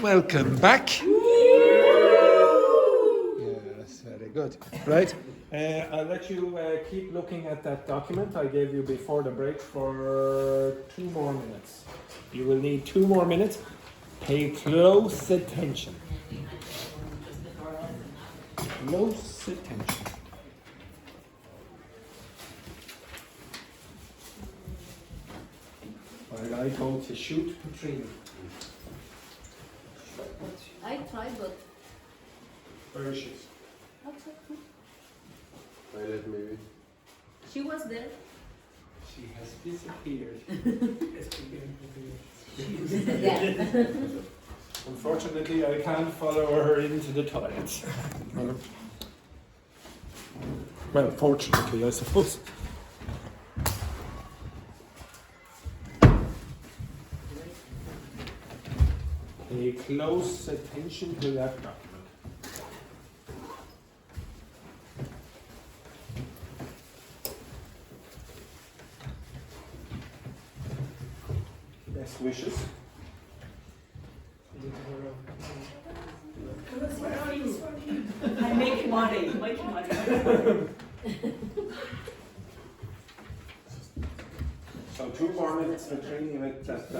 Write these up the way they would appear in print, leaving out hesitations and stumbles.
Welcome back. Yes, very good. Right. I'll let you keep looking at that document I gave you before the break for 2 more minutes. You will need 2 more minutes. Pay close attention. Close attention. While I go to shoot Katrina. I tried, but Where is she? outside. Toilet maybe. She was there. She has disappeared. Yeah. Unfortunately, I can't follow her into the toilet. Well, fortunately, I suppose. Pay close attention to that document. Best wishes. I make money, make money. So 2 more minutes for training with that. 2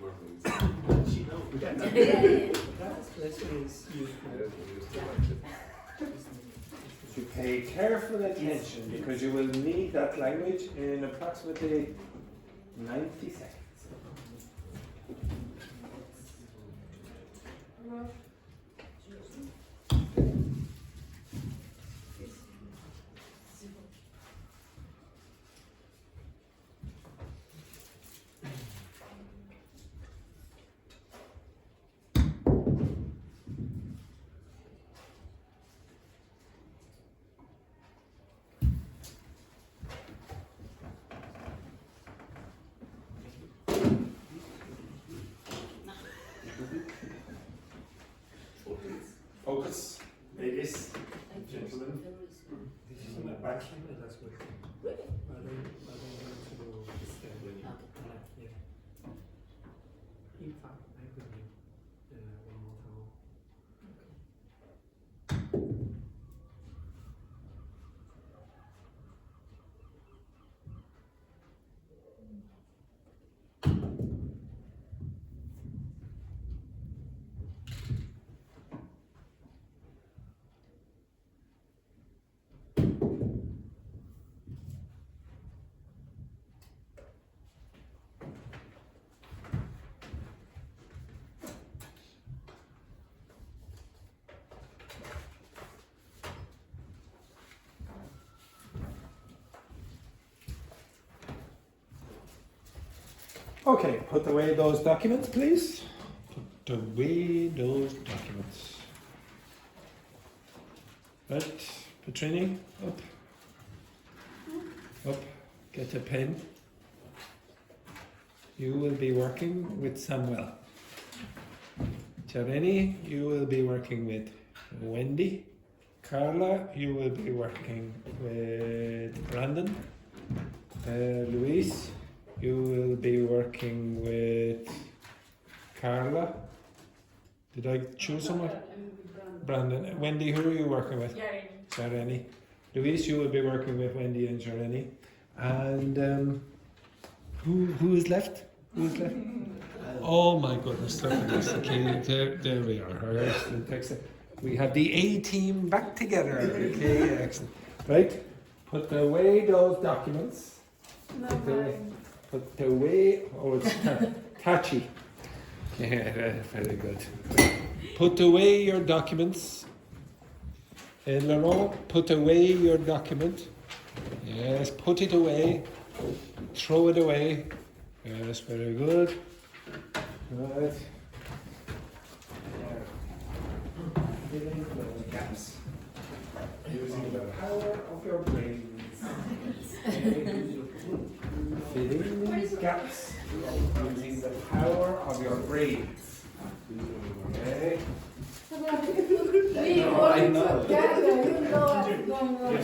more things. To pay careful attention because you will need that language in approximately 90 seconds. Focus, ladies, gentlemen. This is on the back. Okay, put away those documents, please. Put away those documents. Right, Petrini, up. Up, get a pen. You will be working with Samuel. Chareni, you will be working with Wendy. Carla, you will be working with Brandon. Luis, you will be working with Carla. Did I choose someone? Brandon. Wendy, who are you working with? Shareni. Luis, you will be working with Wendy and Shareni. And who is left? Who is left? Oh my goodness, okay, there we are. All right, excellent. We have the A team back together. Okay, excellent. Right? Put away those documents. Put away, oh, it's catchy. Yeah, very good. Put away your documents. Laurent, put away your document. Yes, put it away. Throw it away. Yes, very good. Right. Filling those gaps. Using the power of your brains. Filling these gaps using the power of your brains. Okay. We No, I know. together, you know what's going on.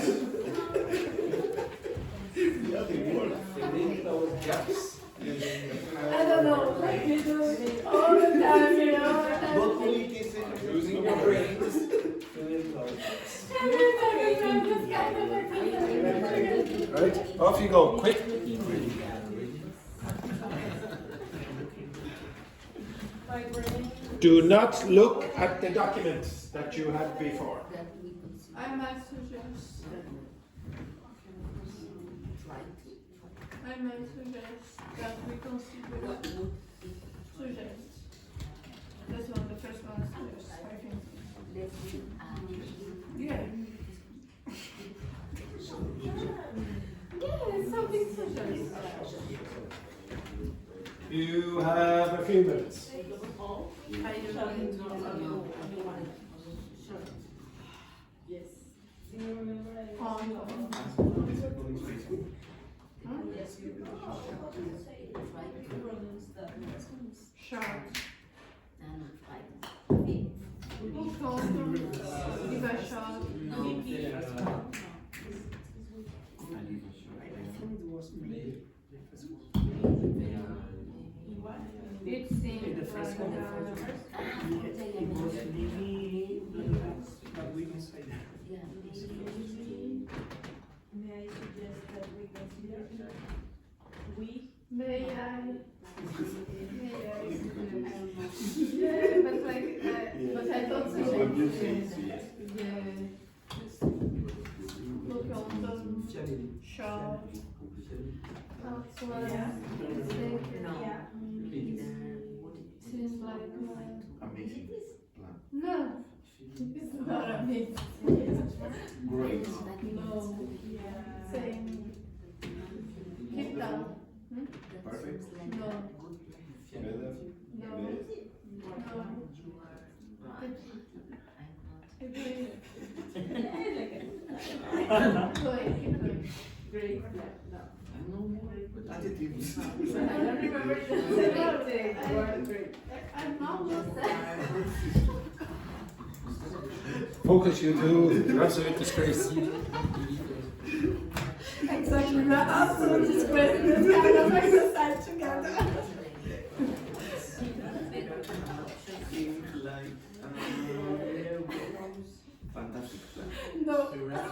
Filling those gaps using the power I don't know. You do it all the time, you know. Losing your brains. Right, off you go, quick. Do not look at the documents that you had before. I might suggest that we consider suggest. That's one, the first one is suggest, I think. Yeah. Yeah, it's something suggest. You have a few minutes. Yes. Sharp. If I shout, it seems May I suggest that we consider we? may I? Yeah, but like, but I thought so. Yeah. Look on them, sharp. That's what I think. Yeah. Seems like, Amazing. no, it's not amazing. Great. No, saying, keep down. Perfect. No, Better. no, no. Keep going. Keep going, keep going. Great. Adjectives. I don't remember the Great. I'm not just Focus, you two. You're absolute disgrace. exactly, we're absolute disgrace. This kind of exercise together. Fantastic. No, You're right.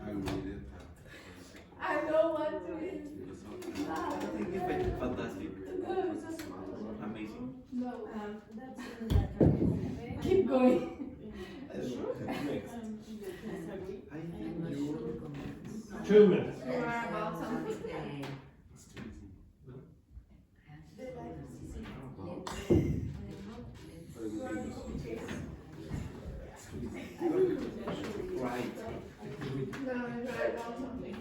I read it. I don't want to eat. Fantastic. Amazing. No, keep going. Next. 2 minutes. You are about something. Right. No, you're about something.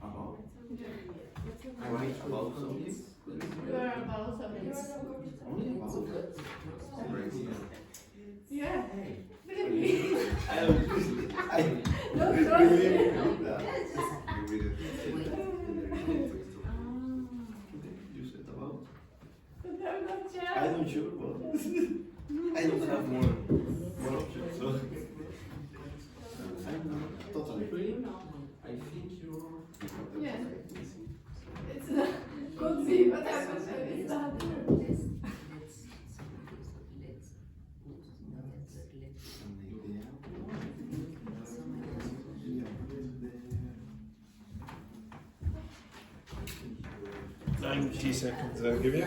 About. Right about something. You are about something. Only about. Yeah. I don't. No, You trust me. really know that. You read it. You said about. But I'm not I sure. don't sure, but I don't have more options, so I'm not totally free. I think you're. Yeah. It's not. Could be, but I was sure it's not. Ninety seconds, I'll give you.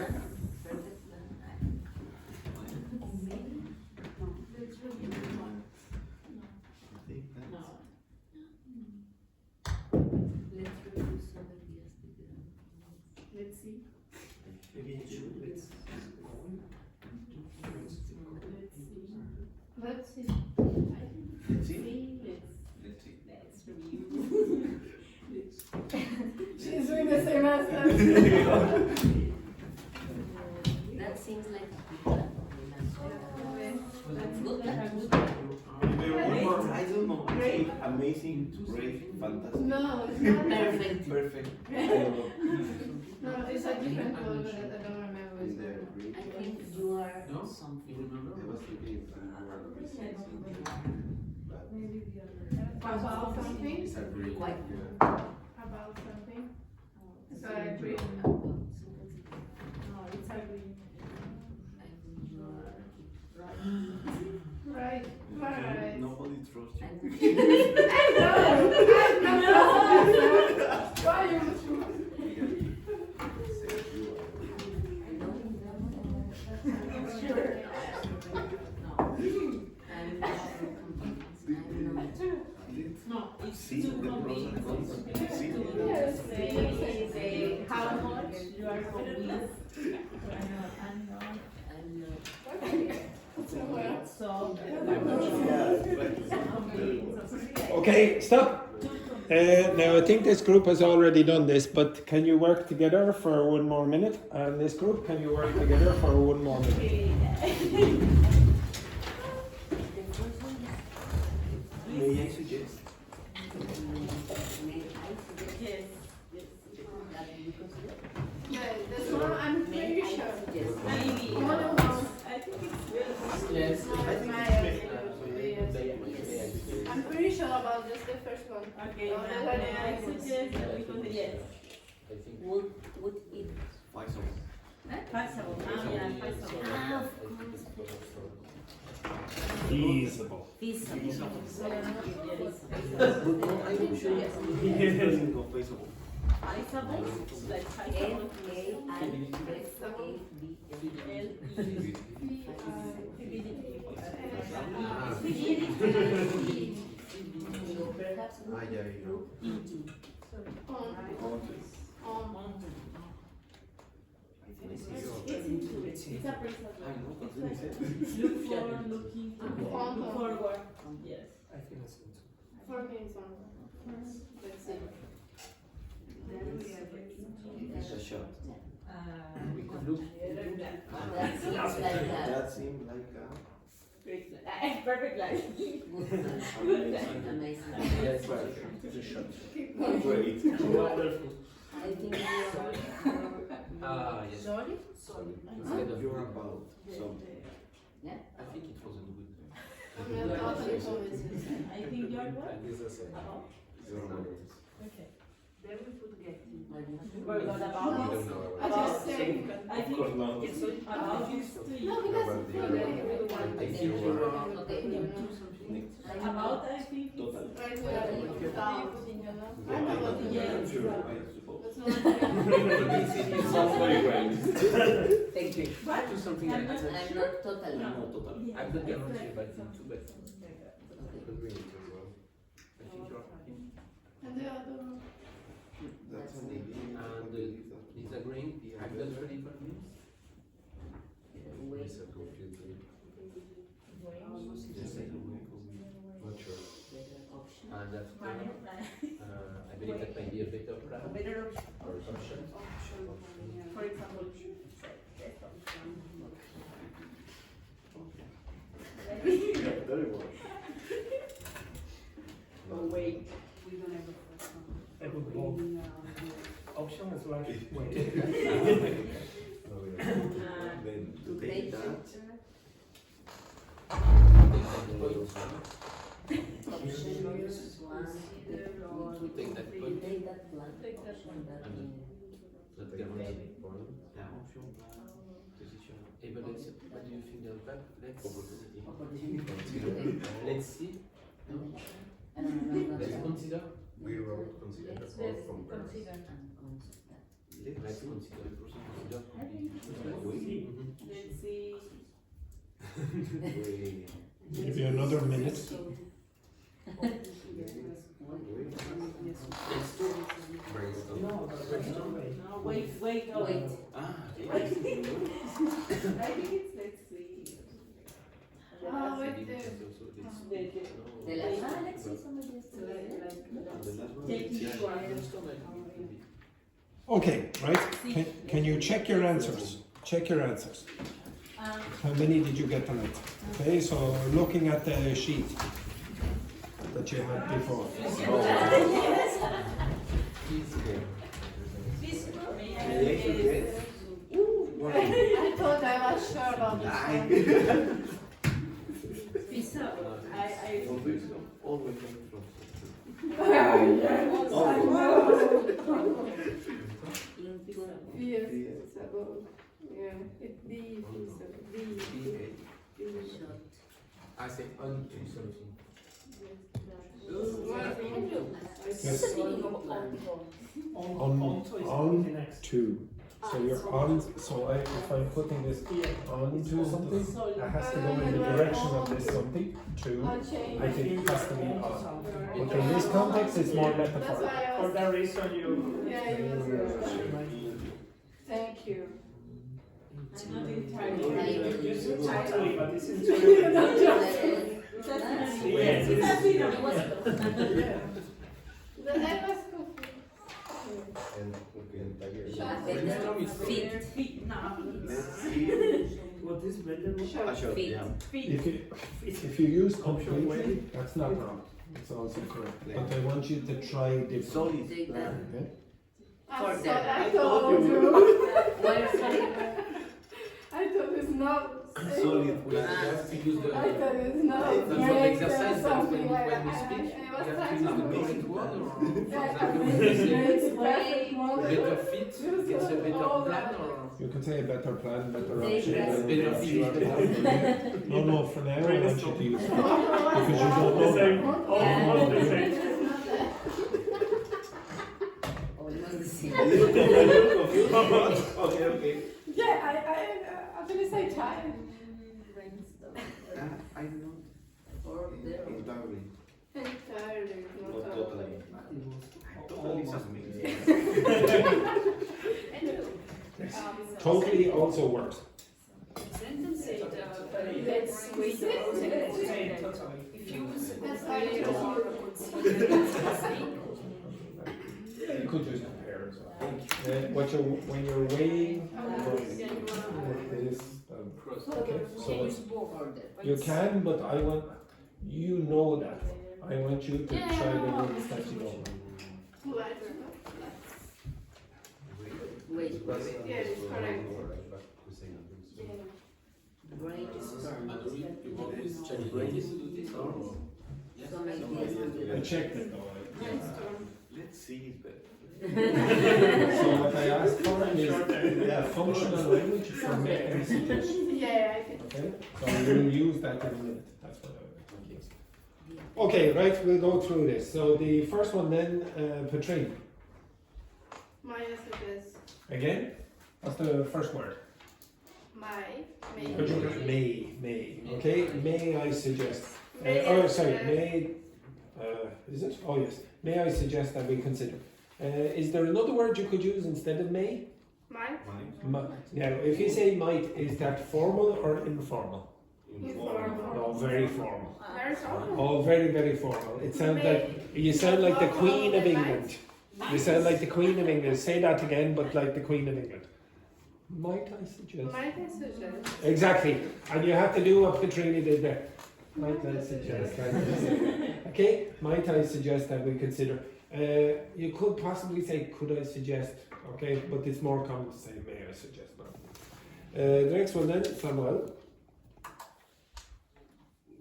Let's see. Let's see. Let's see. Let's see. That's from you. She's doing the same as us. That seems like that's good. I don't know. Great. Amazing, great, fantastic. No, it's not. Perfect. Perfect. I don't know. No, it's a different word, but I don't remember. In the Greek, I think you are something. I was thinking About something. it's a Greek. Quite. Yeah. About something. So I green. No, it's a green. Right, right. Nobody trusts you. No, I'm not. Why you? No, it's See too the pros and convenient. cons. See? Yes. Say how much you are convinced. I'm not. So, Okay, stop. Now I think this group has already done this, but can you work together for one more minute? And this group, can you work together for one more minute? May I suggest? yes. Yeah, this one I'm pretty sure. Maybe. One of them. I think it's good. Yes. I think it's I'm pretty sure about this, the first one. Okay, Oh, now the I suggest that we go to yes. I think Would it Faisal. Possible. Yeah, possible. Feasible. feasible? I'm sure yes. Feasible. Possible? Like possible. Perhaps Ah, yeah, you know. It's into it. It's a principle. It's like look for, looking forward. Yes. I think that's it. For me, it's one. Let's see. It's a shot. We could look. that seems like that. That seemed like Great. Perfect life. amazing. Amazing. Yes, it's a shot. Great. Wonderful. I think Ah, yes. sorry? Instead of You're about something. I think it wasn't good. I'm not totally convinced. I think you're what? It's the same. About? You're about. Okay. Then we could get What We about? don't know I just say. I think not. it's about used to No, you. because Nobody. for the everyone. I think you were. Okay. About I think it's Total. Right, we are without, you know. I know what to Yeah. do. I'm sure, I suppose. That's not Sounds very right. Thank you. What? Do something I'm like not- that. I'm not totally. No, total. Yeah, I'm not it's guaranteed, like but it's something- too bad. something like that. Could be it as well. I think you're in. And the other one. That's an idea. I And believe that. is agreeing. I've done ready for me. Wait. Yes, I'm confused. Just like a way. Not sure. Option. And after, Money, I believe that might be a better plan a better option. or option. For example, best option. Very well. Oh wait. I put both. Option is like wait. Then to take Take that. Option is one. To take that point. Take that one. Take that Option that And in. That guaranteed point. Yeah, option. Decision. Hey, but let's, what do you think of that? Let's Opportunity. let's see. Let's consider. We wrote consider Let's all from birth. consider. Let's consider. Consider could be. Mhm. Let's see. Give you another minute. Let's brainstorm. No, brainstorm wait. No, wait. Oh. Wait. Ah, I think it's let's see. Oh, wait Maybe there. it's also this. The last one. Let's see somebody else. and the last one. Take Yeah. each one. Brainstorm, I think it could be. Okay, right? Can you check your answers? Check your answers. How many did you get tonight? Okay, so looking at the sheet that you had before. May I suggest? I thought I was sure about this one. Always, always coming from something. In feasible. Yeah, it be feasible. Be Short. I say unto something. Yes. Speaking of Onto is on the next. to. So you're on. So if I'm putting this Yeah. onto something, it has to go in the direction of this something. To. I'll change. I think it has to be on. Something. But in this context, it's more That's metaphorical. why I For was. that reason, you. Yeah, you was. Thank you. I'm not entirely. You said totally, but it's You entirely. don't just. Yes, it's. Yeah. The end was And okay, Better. Fit. Feet now. let's see. What is better? A shot, Feet. yeah. Feet. If you use completely, that's not wrong. It's also correct. But I want you to try different. Solid. Take that. Okay? I told you. Why sorry? I thought it's not. Solid. We have to use the. I thought it's not. It's That's not not Great, exercise, but something when like we that. speak, we I was have to trying use the to basic word or Yeah, better fit, it's a better plan or. You can say a better plan, better Take option. that. Better fit. No, for now I want you to use it. Because you All don't the know same. that. All the same. Almost the same. Okay. Yeah, I didn't say time. I know. Or there. Entirely. Entirely, Not not totally. Totally something. Totally also works. Sentence it. Let's wait. Hey, totally. If you use That's the how you do or consider You could just compare as well. When you're weighing, it is, okay, so it's, you can, but I want, you know that. I want you to try the ones that you don't know. Wait. Yeah, it's correct. Brainstorm. You always check brains to do this or? Some ideas to do I that. checked it though. Let's see it better. So what I asked for is a functional language for making suggestions. Yeah, I think. Okay, so we'll use that in a minute. That's what I want to use. Okay, right, we'll go through this. So the first one then, Patrine. My answer is Again, what's the first word? may. May. Okay, may I suggest? May Oh, I sorry, suggest- may. Is it? Oh, yes. May I suggest that we consider? Is there another word you could use instead of may? Mine? Now, if you say might, is that formal or informal? Informal. No, very formal. Very formal. Oh, very, very formal. It sounds like you sound like the Queen of England. You sound like the Queen of England. Say that again, but like the Queen of England. Might I suggest? Might I suggest? Exactly. And you have to do what Katrina did there. Might I suggest? Okay. Might I suggest that we consider? You could possibly say, could I suggest? Okay, but it's more common to say, may I suggest? No. The next one then, Samuel.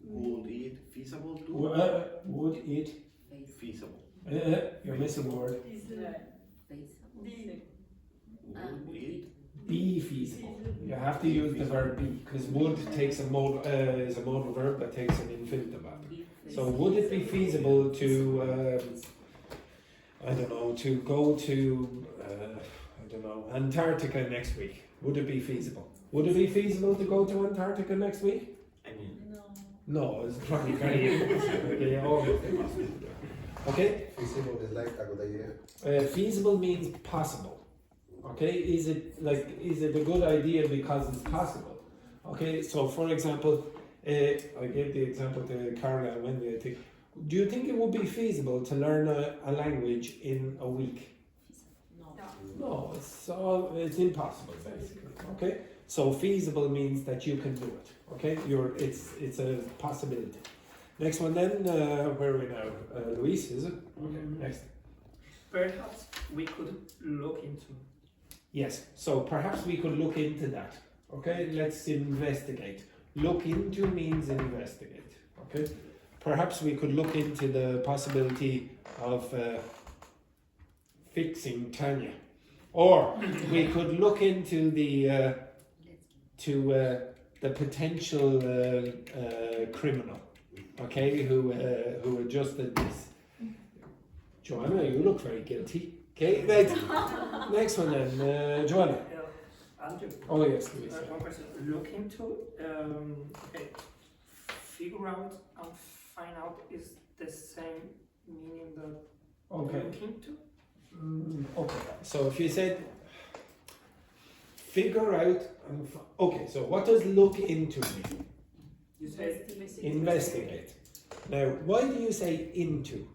Would it feasible to? Would it? Feasible. You're missing a word. Would it? Be feasible. You have to use the verb be because would takes a modal is a modal verb that takes an infinitive after. So would it be feasible to I don't know to go to I don't know Antarctica next week? Would it be feasible? Would it be feasible to go to Antarctica next week? I mean, No, it's probably very impossible. Okay, always impossible to do. Okay. Feasible is like a good idea. Feasible means possible. Okay, is it a good idea because it's possible? Okay, so for example, I gave the example to Carla and Wendy. I think, do you think it would be feasible to learn a language in a week? No, it's impossible basically. Okay, so feasible means that you can do it. Okay, it's a possibility. Next one then, where are we now? Luis, is it? Okay, next. Perhaps we could look into. Yes, so perhaps we could look into that. Okay, let's investigate. Look into means investigate. Okay, perhaps we could look into the possibility of fixing Tanya. Or we could look into the potential criminal, okay, who adjusted this. Joanna, you look very guilty. Okay, next one then, Joanna. Andrew, Oh yes, Luis. one question. Look into, okay, figure out and find out is the same meaning that Okay. look into? Okay. So if you said figure out, okay. So what does look into mean? You said Investigate. Now, why do you say into?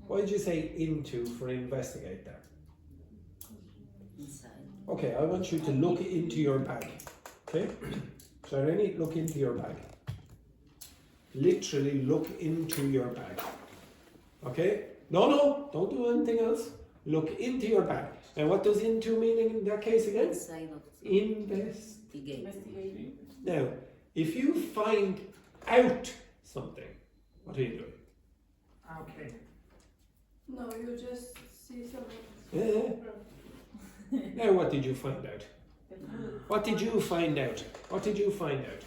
Why did you say into for investigate there? Inside. Okay, I want you to look into your bag. Okay? So Rennie, look into your bag. Literally look into your bag. Okay? No, don't do anything else. Look into your bag. Now what does into mean in that case again? Inside of Investigate. Investigating. Now, if you find out something, what are you doing? okay. No, you just see something. Yeah. Now what did you find out? What did you find out? What did you find out?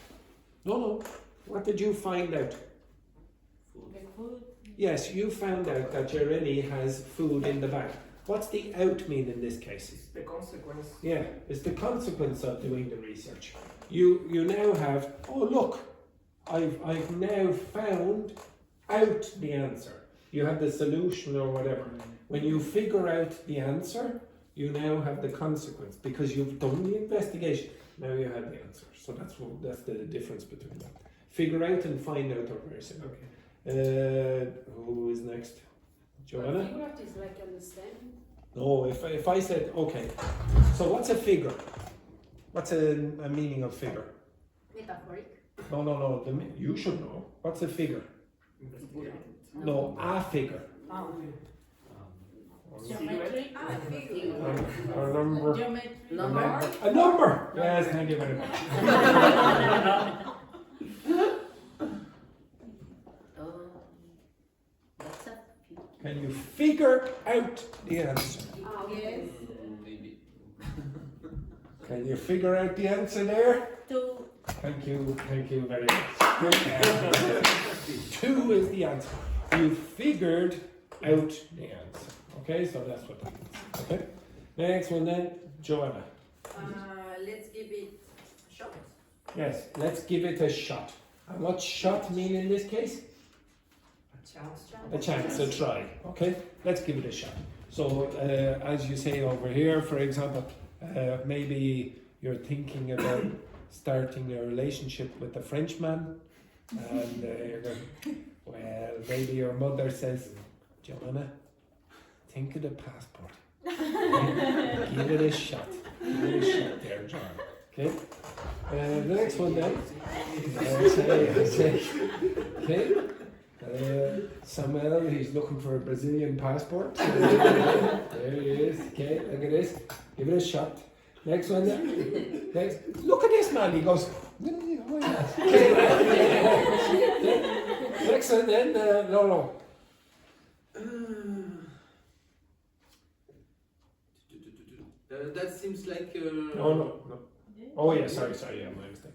No. What did you find out? The food. Yes, you found out that Jeremy has food in the bag. What's the out mean in this case? It's the consequence. Yeah, it's the consequence of doing the research. You now have, oh look, I've now found out the answer. You have the solution or whatever. When you figure out the answer, you now have the consequence because you've done the investigation. Now you have the answer. So that's the difference between that. Figure out and find out are very similar. Who is next? Joanna? Figure out is like understand. No, if I said, okay, so what's a figure? What's a meaning of figure? Metaphoric. No, you should know. What's a figure? No, a figure. Geometry. A number. Geometry. Number. A number! Yes, thank you very much. That's a Can you figure out the answer? Yes. Maybe. Can you figure out the answer there? Two. Thank you very much. Good. 2 is the answer. You figured out the answer. Okay, so that's what that means. Okay? Next one then, Joanna. Let's give it a shot. Yes, let's give it a shot. And what shot mean in this case? A chance, a try. Okay, let's give it a shot. So, as you say over here, for example, maybe you're thinking about starting a relationship with a Frenchman, and you're going, well, maybe your mother says, Joanna, think of the passport. Give it a shot. Give it a shot there, John. Okay? The next one then. Okay. Samuel, he's looking for a Brazilian passport. There he is. Okay, look at this. Give it a shot. Next one then. Next. Look at this man. He goes. Next one then. No. That seems like. No. Oh yeah, sorry, yeah, my mistake.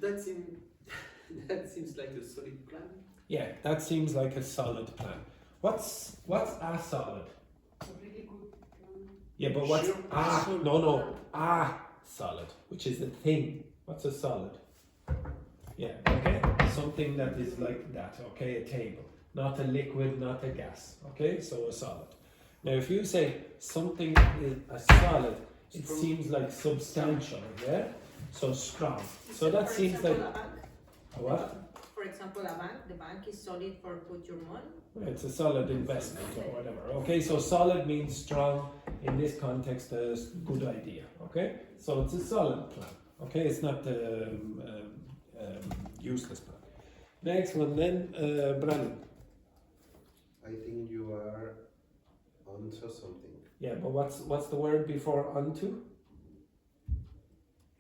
That seems like a solid plan. Yeah, that seems like a solid plan. What's a solid? Yeah, but what's solid, which is a thing. What's a solid? Yeah, okay, something that is like that. Okay, a table, not a liquid, not a gas. Okay, so a solid. Now, if you say something is a solid, it seems like substantial. Yeah, so strong. So that seems like a what? For example, the bank is solid for put your money. It's a solid investment or whatever. Okay, so solid means strong. In this context, a good idea. Okay, so it's a solid plan. Okay, it's not useless plan. Next one then, Brandon. I think you are onto something. Yeah, but what's the word before onto?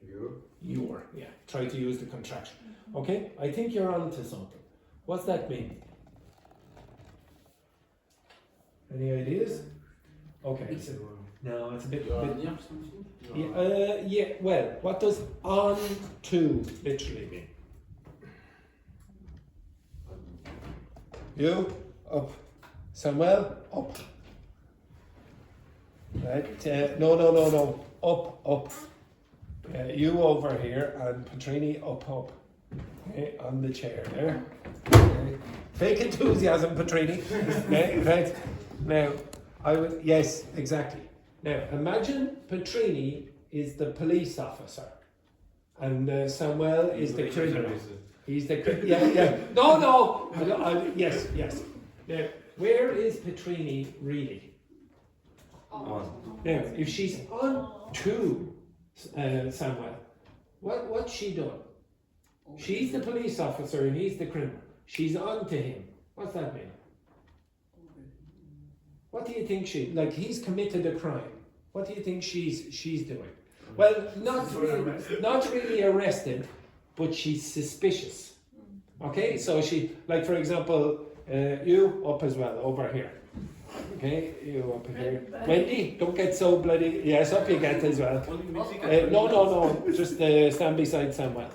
You're. Yeah, try to use the contraction. Okay, I think you're onto something. What's that mean? Any ideas? Okay, so No, it's a bit. You are bit near something? yeah, well, what does on to literally mean? You up, Samuel up. Right? No. Up. You over here and Petrini up. Okay, on the chair there. Okay. Fake enthusiasm, Petrini. Okay, right? Now, yes, exactly. Now, imagine Petrini is the police officer and Samuel is the criminal. He's the yeah. No. Yes. Now, where is Petrini really? On. Now, if she's on to Samuel, what's she done? She's the police officer and he's the criminal. She's on to him. What's that mean? What do you think he's committed a crime? What do you think she's doing? Well, not really arrested, but she's suspicious. Okay, so she, like for example, you up as well, over here. Okay, you up here. Wendy, don't get so bloody, yes, up you get as well. No, just stand beside Samuel.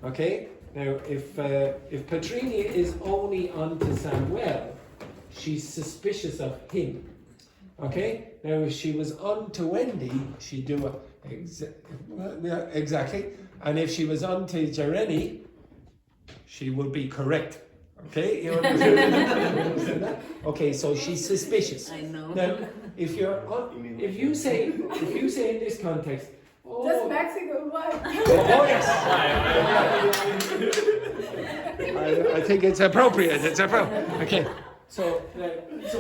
Okay, now if Petrini is only onto Samuel, she's suspicious of him. Okay, now if she was on to Wendy, she'd do exactly. And if she was on to Jeremy, she would be correct. Okay, you understand that? Okay, so she's suspicious. I know. Now, if you say in this context, oh, Just Mexico, what? oh yes. I think it's appropriate. Okay. So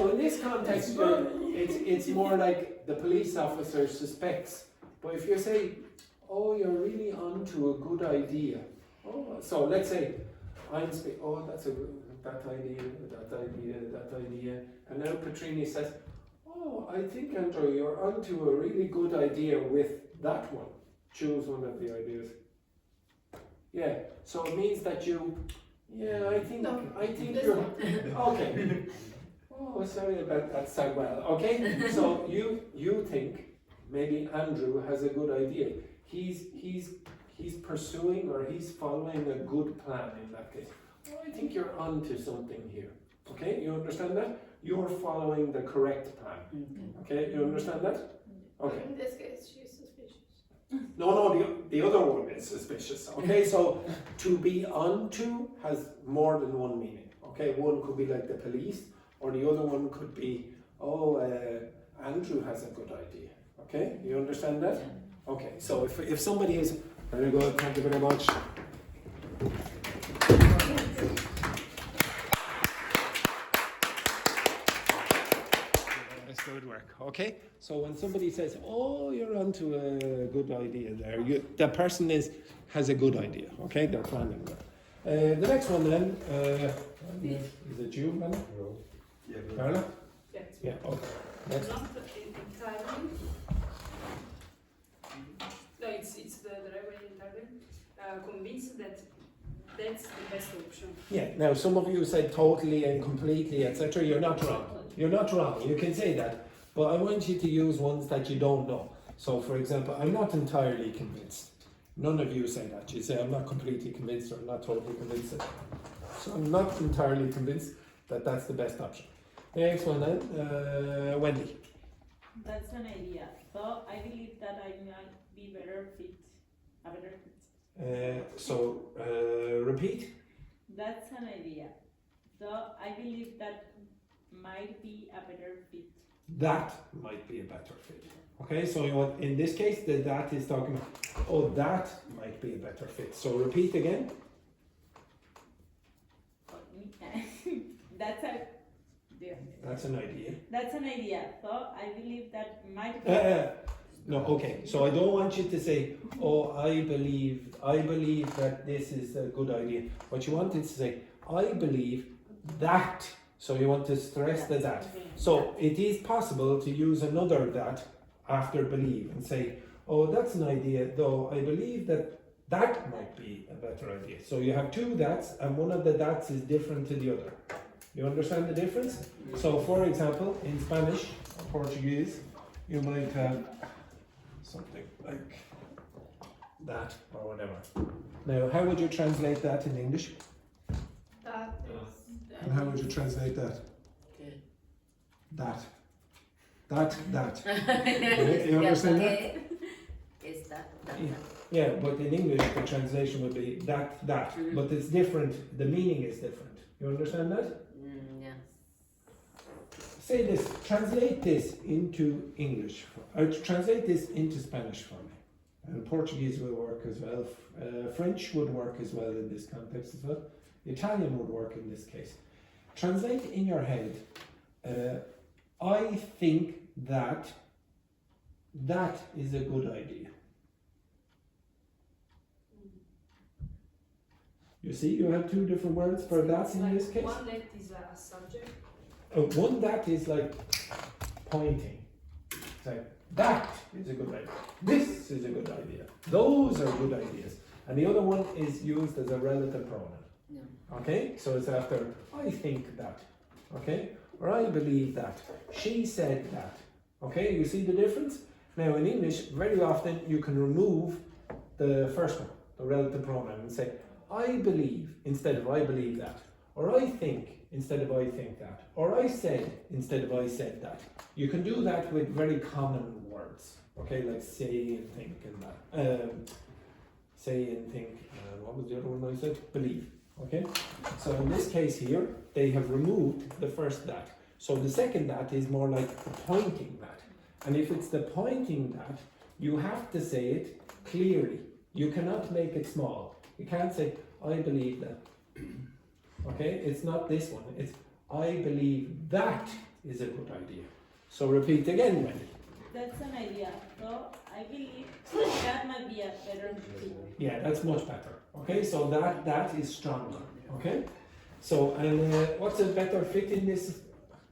in this context, it's more like the police officer suspects. But if you say, oh, you're really onto a good idea. Oh, so let's say I'm saying, oh, that idea. And now Petrini says, oh, I think, Andrew, you're onto a really good idea with that one. Choose one of the ideas. Yeah, so it means that I think you're, okay. Oh, sorry about that, Samuel. Okay, so you think maybe Andrew has a good idea. He's pursuing or he's following a good plan in that case. Oh, I think you're onto something here. Okay, you understand that? You're following the correct plan. Okay, you understand that? Okay. In this case, she's suspicious. No, the other one is suspicious. Okay, so to be onto has more than one meaning. Okay, one could be like the police, or the other one could be, Andrew has a good idea. Okay, you understand that? Okay, so if somebody is, very good, thank you very much. That's good work. Okay, so when somebody says, "Oh, you're onto a good idea," there, the person has a good idea. Okay, they're planning that. The next one then, is it you, Mela? No. Yeah. Carla? Yes. Yeah. Okay. Next. Not entirely. No, it's the right way entirely. Convinced that that's the best option. Yeah. Now, some of you said totally and completely, etc. You're not wrong. You're not wrong. You can say that, but I want you to use ones that you don't know. So, for example, I'm not entirely convinced. None of you say that. You say I'm not completely convinced or I'm not totally convinced. So I'm not entirely convinced that that's the best option. Next one then, Wendy. That's an idea. So I believe that I might be a better fit. Repeat. That's an idea. So I believe that might be a better fit. That might be a better fit. Okay, so you want, in this case, that is talking about, oh, that might be a better fit. So repeat again. That's an idea. That's an idea. So I believe that might be. No, okay. So I don't want you to say, oh, I believe that this is a good idea. What you want is to say, I believe that. So you want to stress the that. So it is possible to use another that after believe and say, oh, that's an idea, though I believe that might be a better idea. So you have two that's, and one of the that's is different to the other. You understand the difference? So for example, in Spanish or Portuguese, you might have something like that or whatever. Now, how would you translate that in English? That And how would you translate that? That. That. You understand that? Is that. Yeah, but in English the translation would be that. But it's different, the meaning is different. You understand that? Yeah. Say this, translate this into English, translate this into Spanish for me. And Portuguese will work as well, French would work as well in this context as well, Italian would work in this case. Translate in your head, I think that is a good idea. You see, you have two different words for that in this case. One that is a subject. One that is like pointing. It's like, that is a good idea. This is a good idea. Those are good ideas. And the other one is used as a relative pronoun. Yeah. Okay? So it's after, I think that. Okay? Or I believe that. She said that. Okay? You see the difference? Now in English, very often you can remove the first one, the relative pronoun, and say, I believe instead of I believe that. Or I think instead of I think that. Or I said instead of I said that. You can do that with very common words. Okay, like say and think and that. Say and think, what was the other one I said? Believe. Okay, so in this case here, they have removed the first that. So the second that is more like the pointing that. And if it's the pointing that, you have to say it clearly. You cannot make it small. You can't say, I believe that. Okay, it's not this one. It's, I believe that is a good idea. So repeat again, Wendy. That's an idea. So I believe that might be a better thing. Yeah, that's much better. Okay, so that is stronger. Okay, so and what's a better fit in this?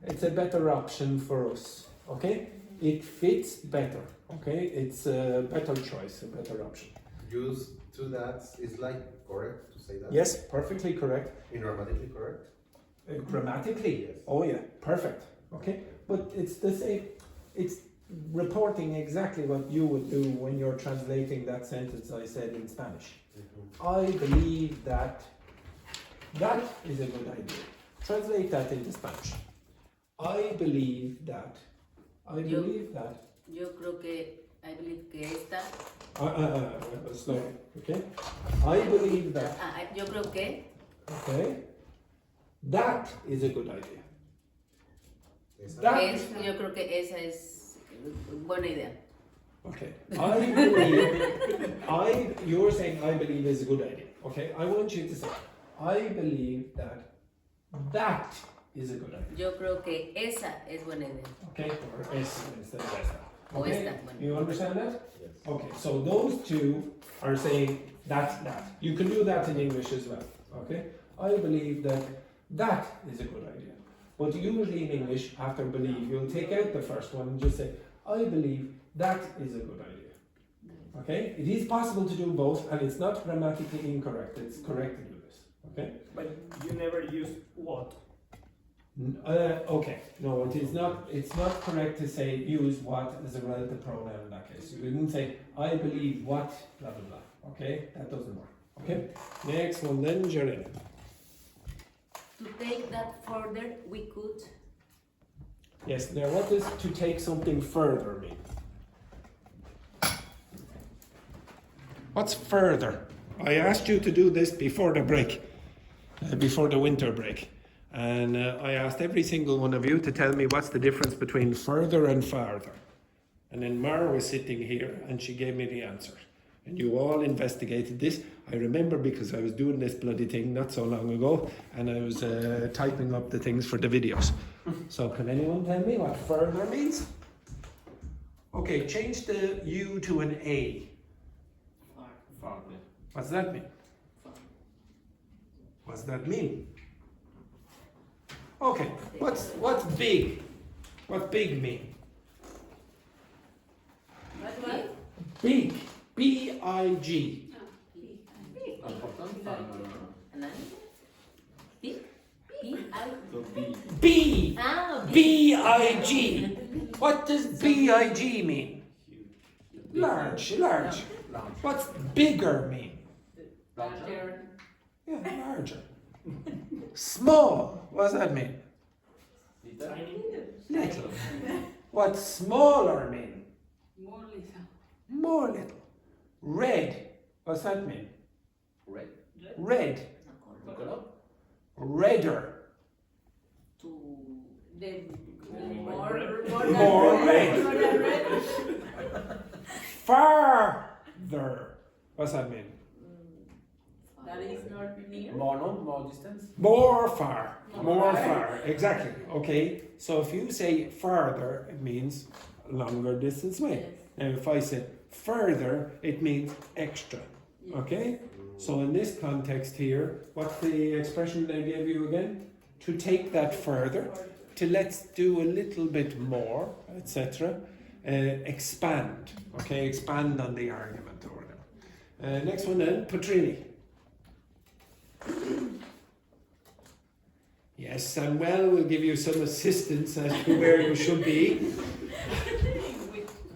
It's a better option for us. Okay, it fits better. Okay, it's a better choice, a better option. Use two that's is like correct to say that? Yes, perfectly correct. In grammatically correct? Grammatically? Yes. Oh yeah, perfect. Okay, but it's the same. It's reporting exactly what you would do when you're translating that sentence I said in Spanish. I believe that is a good idea. Translate that into Spanish. I believe that. I believe that. Yo creo que I believe que esta. Slow. Okay. I believe that. Yo creo que. Okay. That is a good idea. Esa. That. Yo creo que esa es buena idea. Okay. I believe. You're saying I believe is a good idea. Okay. I want you to say I believe that is a good idea. Yo creo que esa es buena idea. Okay. Or es instead of esta. O Okay. esta, bueno. You understand that? Yes. Okay. So those two are saying that. You can do that in English as well. Okay. I believe that is a good idea. But usually in English, after believe, you'll take out the first one and just say, I believe that is a good idea. Okay? It is possible to do both, and it's not grammatically incorrect. It's correct to do this. Okay? But you never use what. Okay. No, it is not. It's not correct to say use what as a relative pronoun in that case. You didn't say I believe what blah blah blah. Okay? That doesn't work. Okay? Next one then, Jeremy. To take that further, we could. Yes. Now, what does to take something further mean? What's further? I asked you to do this before the break, before the winter break. And I asked every single one of you to tell me what's the difference between further and farther. And then Mara was sitting here and she gave me the answer. And you all investigated this. I remember because I was doing this bloody thing not so long ago and I was typing up the things for the videos. So can anyone tell me what further means? Okay, change the U to an A. Far. What's that mean? What's that mean? Okay, what's big? What big mean? What? Big. B-I-G. Important? B? B? I? So B. B. Ah, B. B-I-G. What does big mean? Large. What's bigger mean? Larger. Yeah, larger. Small, what does that mean? Tiny. Little. What's smaller mean? More little. More little. Red, what's that mean? Red. Red. Color. Redder. More red. More than red. Farther, what's that mean? That is not near. More distance. More far. More far. Exactly. Okay. So if you say farther, it means longer distance away. Yes. Now if I say further, it means extra. Okay? So in this context here, what's the expression I gave you again? To take that further, to let's do a little bit more, etc. Expand. Okay? Expand on the argument or whatever. Next one then, Petrini. Yes, Samuel will give you some assistance as to where you should be.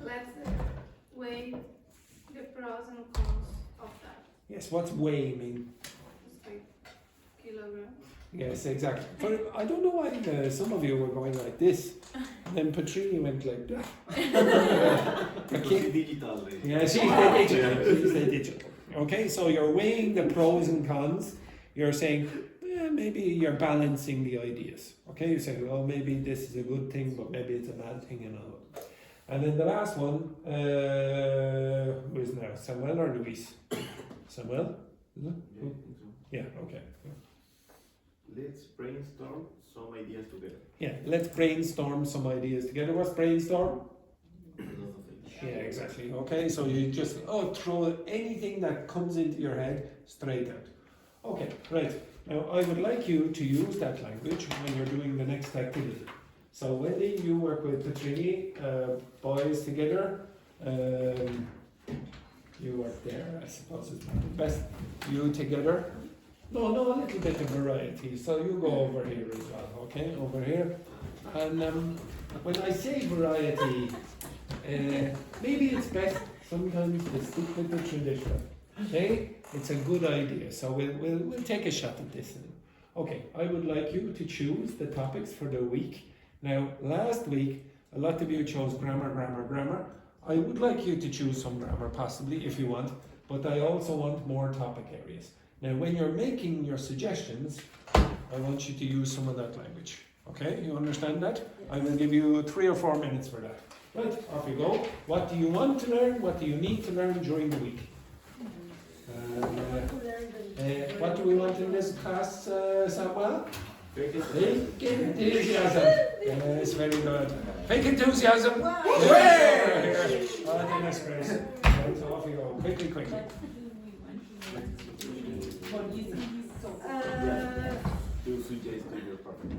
Let's weigh the pros and cons of that. Yes, what's weigh mean? It's like kilograms. Yes, exactly. But I don't know why some of you were going like this, and then Petrini went like that. Okay. Digital. Yeah, she's the digital. She's the digital. Okay, so you're weighing the pros and cons. You're saying, maybe you're balancing the ideas. Okay, you say, well, maybe this is a good thing, but maybe it's a bad thing and all. And then the last one, who is now? Samuel or Luis? Samuel? Is it? Who? Yeah, okay. Let's brainstorm some ideas together. Yeah, let's brainstorm some ideas together. What's brainstorm? Yeah, exactly. Okay, so you just throw anything that comes into your head straight out. Okay, right. Now I would like you to use that language when you're doing the next activity. So Wendy, you work with Petrini, boys together. You work there, I suppose it's not the best. You together. No, a little bit of variety. So you go over here as well, okay? Over here. And when I say variety, maybe it's best sometimes to stick with the traditional. Okay? It's a good idea. So we'll take a shot at this. Okay, I would like you to choose the topics for the week. Now, last week, a lot of you chose grammar. I would like you to choose some grammar, possibly, if you want, but I also want more topic areas. Now, when you're making your suggestions, I want you to use some of that language. Okay, you understand that? I will give you 3 or 4 minutes for that. Right, off you go. What do you want to learn? What do you need to learn during the week? What do we want in this class, Samuel? Fake enthusiasm. Yes, very good. Fake enthusiasm. Wow. Yeah. Oh, goodness gracious. Right, so off you go. Quickly. To suggest to your partner.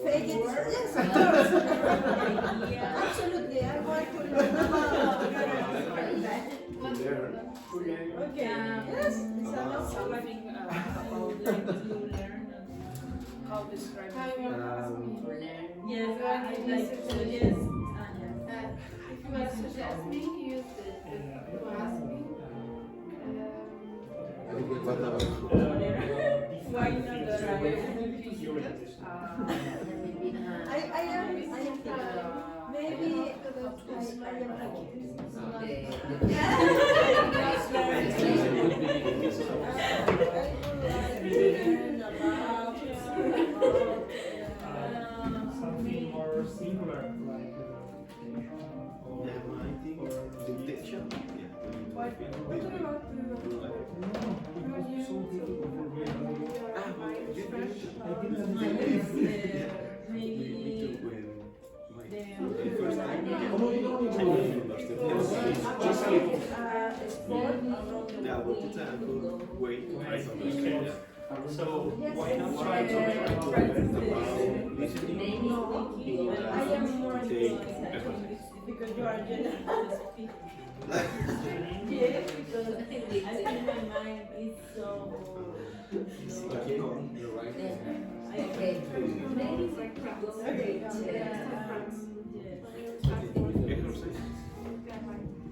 Fake it? Yes, of course. Absolutely, I want to learn about Okay. Yes. Something about like you learn and how describe it. Yes, I like to. Yes. If you want to suggest me, use the to ask me. What about? Why not the I am maybe I Something more singular, like I think dictation. What do you want to use my expression? First time. Just a little. Yeah, what is that? Wait. Right, okay. So why not try to learn about Listening. I am more Take because you are generous. Yeah, because I think my mind is so. Okay, you're right. Okay. Maybe Like crafts. okay.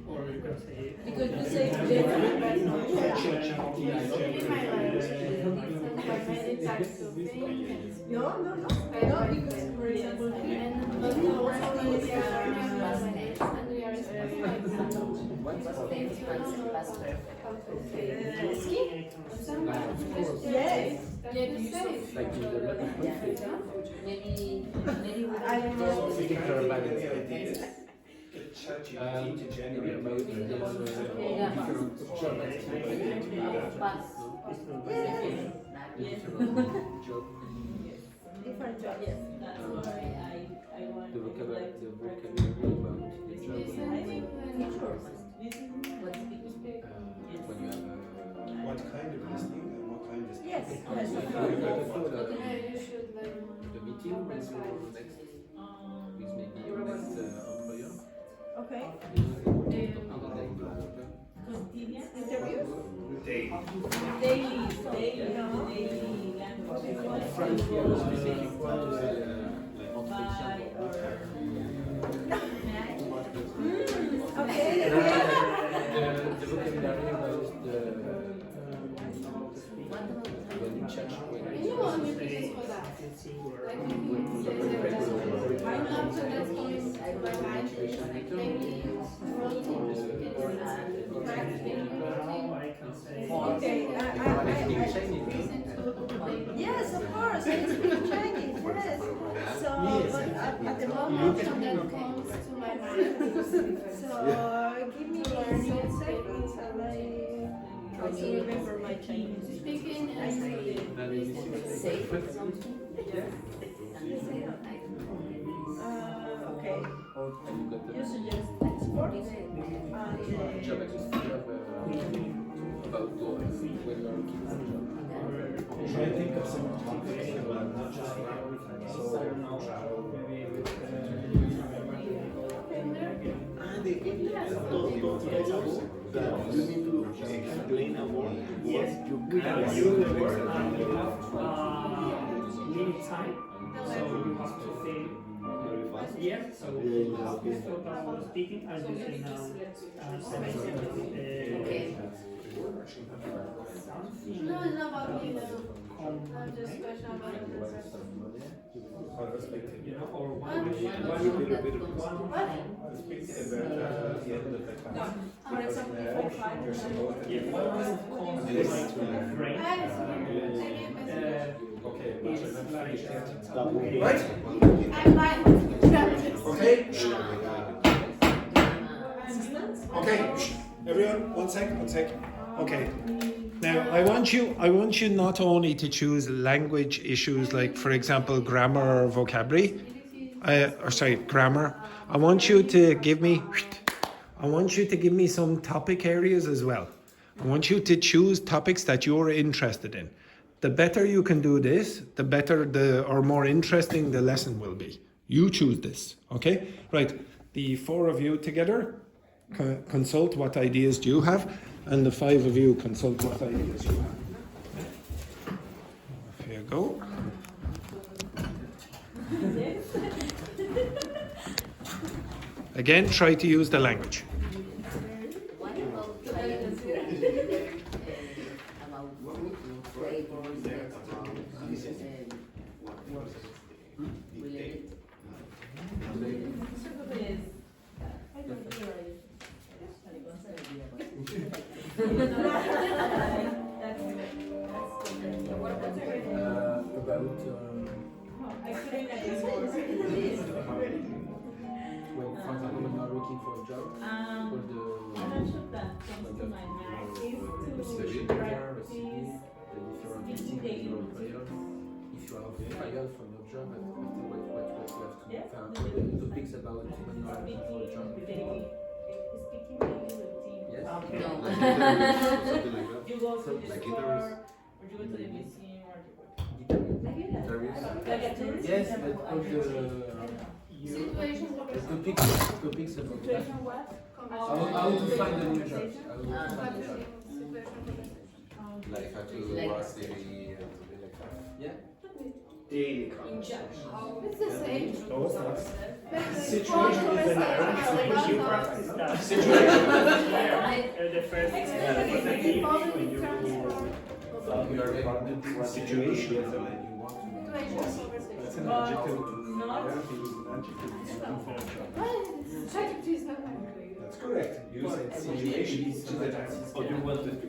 or you can say Because you say different, but not no, because for example, yes. Like in the Maybe I don't know. Different job, yes. That's why I want the vocabulary about the job. When you have What kind of listening and what kind of Yes, the meeting when you next with maybe your next employer. okay. And then Interviews? Daily. Daily language. French here is speaking French entretien. Okay. The vocabulary about when you check when you Okay. Yes, of course. I speak Chinese. Yes. So, but at the moment, so give me 10 seconds and I try to remember my Chinese. Speaking I studied. Okay. You suggest export and job about when you are looking for a job. Try to think of some topics that are not just so travel. And again, those that you need to explain a word. Yes, you can use the word. limit time, so you have to say yes, so you have to stop about speaking as you say now. No, it's not about me, no. I'm just question about it. You know, or What? one What? Speak at the end of the class. For example, if I try to yeah, one comes to my brain. Okay, It's like right? I'm fine. Okay. Okay. Everyone, one sec. Okay. Now I want you not only to choose language issues like, for example, grammar or vocabulary, grammar. I want you to give me some topic areas as well. I want you to choose topics that you're interested in. The better you can do this, the better or more interesting the lesson will be. You choose this, okay? Right, the 4 of you together consult what ideas do you have, and the 5 of you consult what ideas you have. Off you go. Again, try to use the language. When, for example, when you are looking for a job, or the that comes to my mind is the to CV, practice the different meetings with your employer, if you are fired from your job, and what you have to Yeah. the topics about when you are looking for a job. Something like that. You go to the Like store, guitars. or you go to the museum, or you go Interviews. like a tourist. Yes, but put the Situation pics about that. Situation what? How to find a new job. How to find a job. Like how to work daily and something like that. Yeah. Daily It's the same. No, it's not. Situation is an error. You practice that. Situation. The first was the evening when you You are able to do Situation. and you want to. That's an But adjective. not Yeah, he used an adjective. That's correct. You said situation. Oh, you wanted to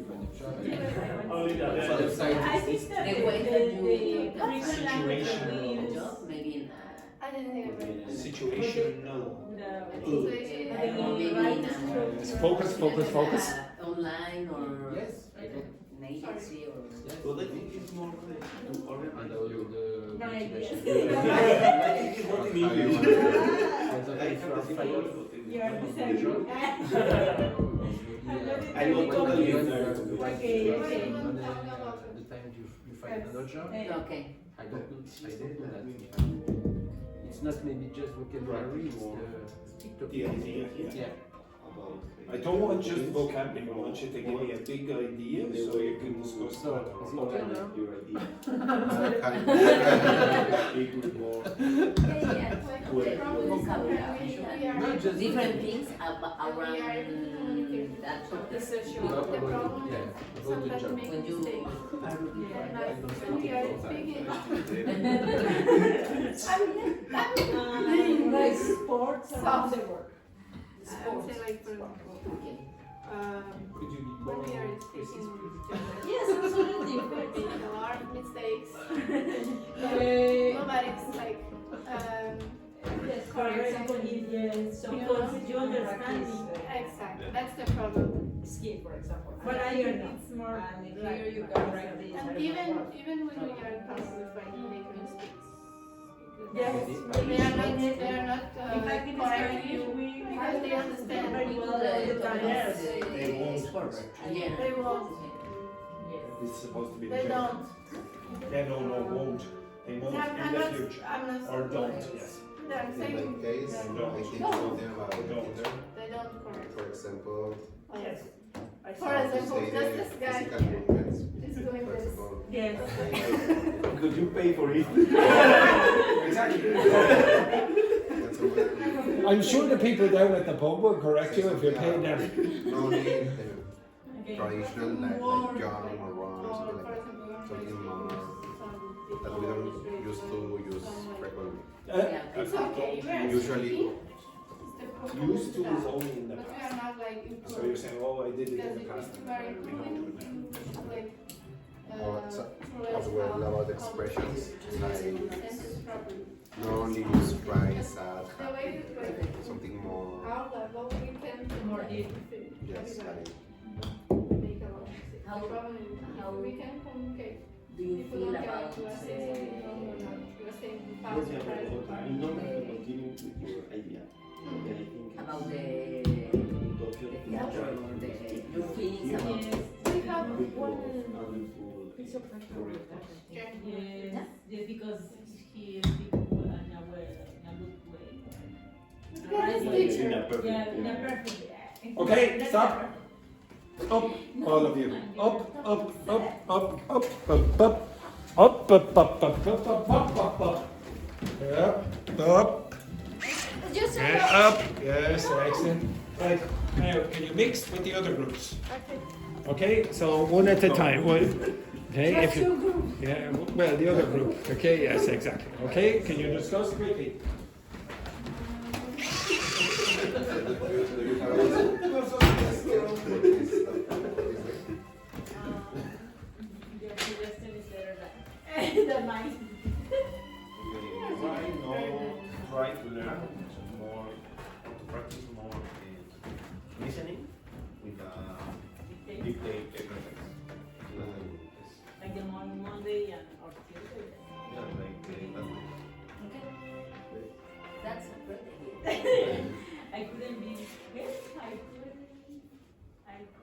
only the I think that The way that the you Korean language Situation. leaves job, maybe in I didn't hear it. Situation. No. maybe Focus, focus, focus. Online or Yes. an agency or Well, I think it's more like to And organize all your. the Right, motivation. yes. For example, I if you have are the fired same you are from the your same. job, I know totally when different. Okay, okay. the time you find another job, okay. I don't know that. It's not maybe just vocabulary, it's the The idea, Yeah. I don't want just vocabulary. I want you to give me a big idea so you can discuss So, that. Your idea. People more. Not just Different things around that The topic. social. about The problem yeah, about the job. When you are looking for Like sports around the world. I would say like for example, Could you be when more we are precise, speaking please? Yes, absolutely. there are mistakes. Uh, Nobody's like Yes, for example, yes, because you understand exactly. That's the problem. ski, for example. But And I here know. it's more And here like you can write this. And even when we are in class with writing, they can speak. yes, They are not In fact, in correcting Spanish, you because they understand. very well all the time. Yes. They won't. Yeah. They won't. It's supposed to be They don't. Yeah, no, won't. They won't in the future. I'm not. Or don't, yes. I'm In saying that case, I think No. something about Don't. Peter. they don't correct. For example, Yes. I For how to example, say just the this guy physical here movements. is doing For this. example, yes. could you pay for it? Exactly. That's a very I'm sure the people down at the pub will correct you if you pay them. no only the Okay. traditional like John or Ron or Or something for like example, something more that we don't used to use frequently. It's okay. We are Usually- speaking. It's the Used to is only in the But we past. are not like So you're saying, oh, I did it in because the past. if you are We don't do improving, it now. you like So, as well about expressions, like sentence properly. not only use price as The way like something more, our level, we can More deep. yes, like make a lot of mistakes. How- The problem is how- we can communicate. Do you People feel don't get about to us saying something wrong or not. We are saying you fast or fast. don't have to continue with your idea. Okay, I think about the document theater or the your feelings about Yes. We have one. Piece of paper with that. Okay. Yes, yes, because he speaks in a good way. Because Right teacher. in a perfect Yeah, in a way. perfect way. Okay, That's stop. perfect. Up, all of you. Up, up, up, up, up, up, up. Up, up, up, up, up, up, up, up, up. Yeah, up. Just Yeah, up. Yes, excellent. Right, now can you mix with the other groups? Okay. Okay, so one at a time. Okay, if you. Yeah, well, the other group. Okay, yes, exactly. Okay, can you discuss quickly? Your suggestion is better than mine. Try to learn more, to practice more listening with dictate exercise. Like the Monday and or Tuesday. Yeah, like okay. That's a great idea. I couldn't be. Yes, I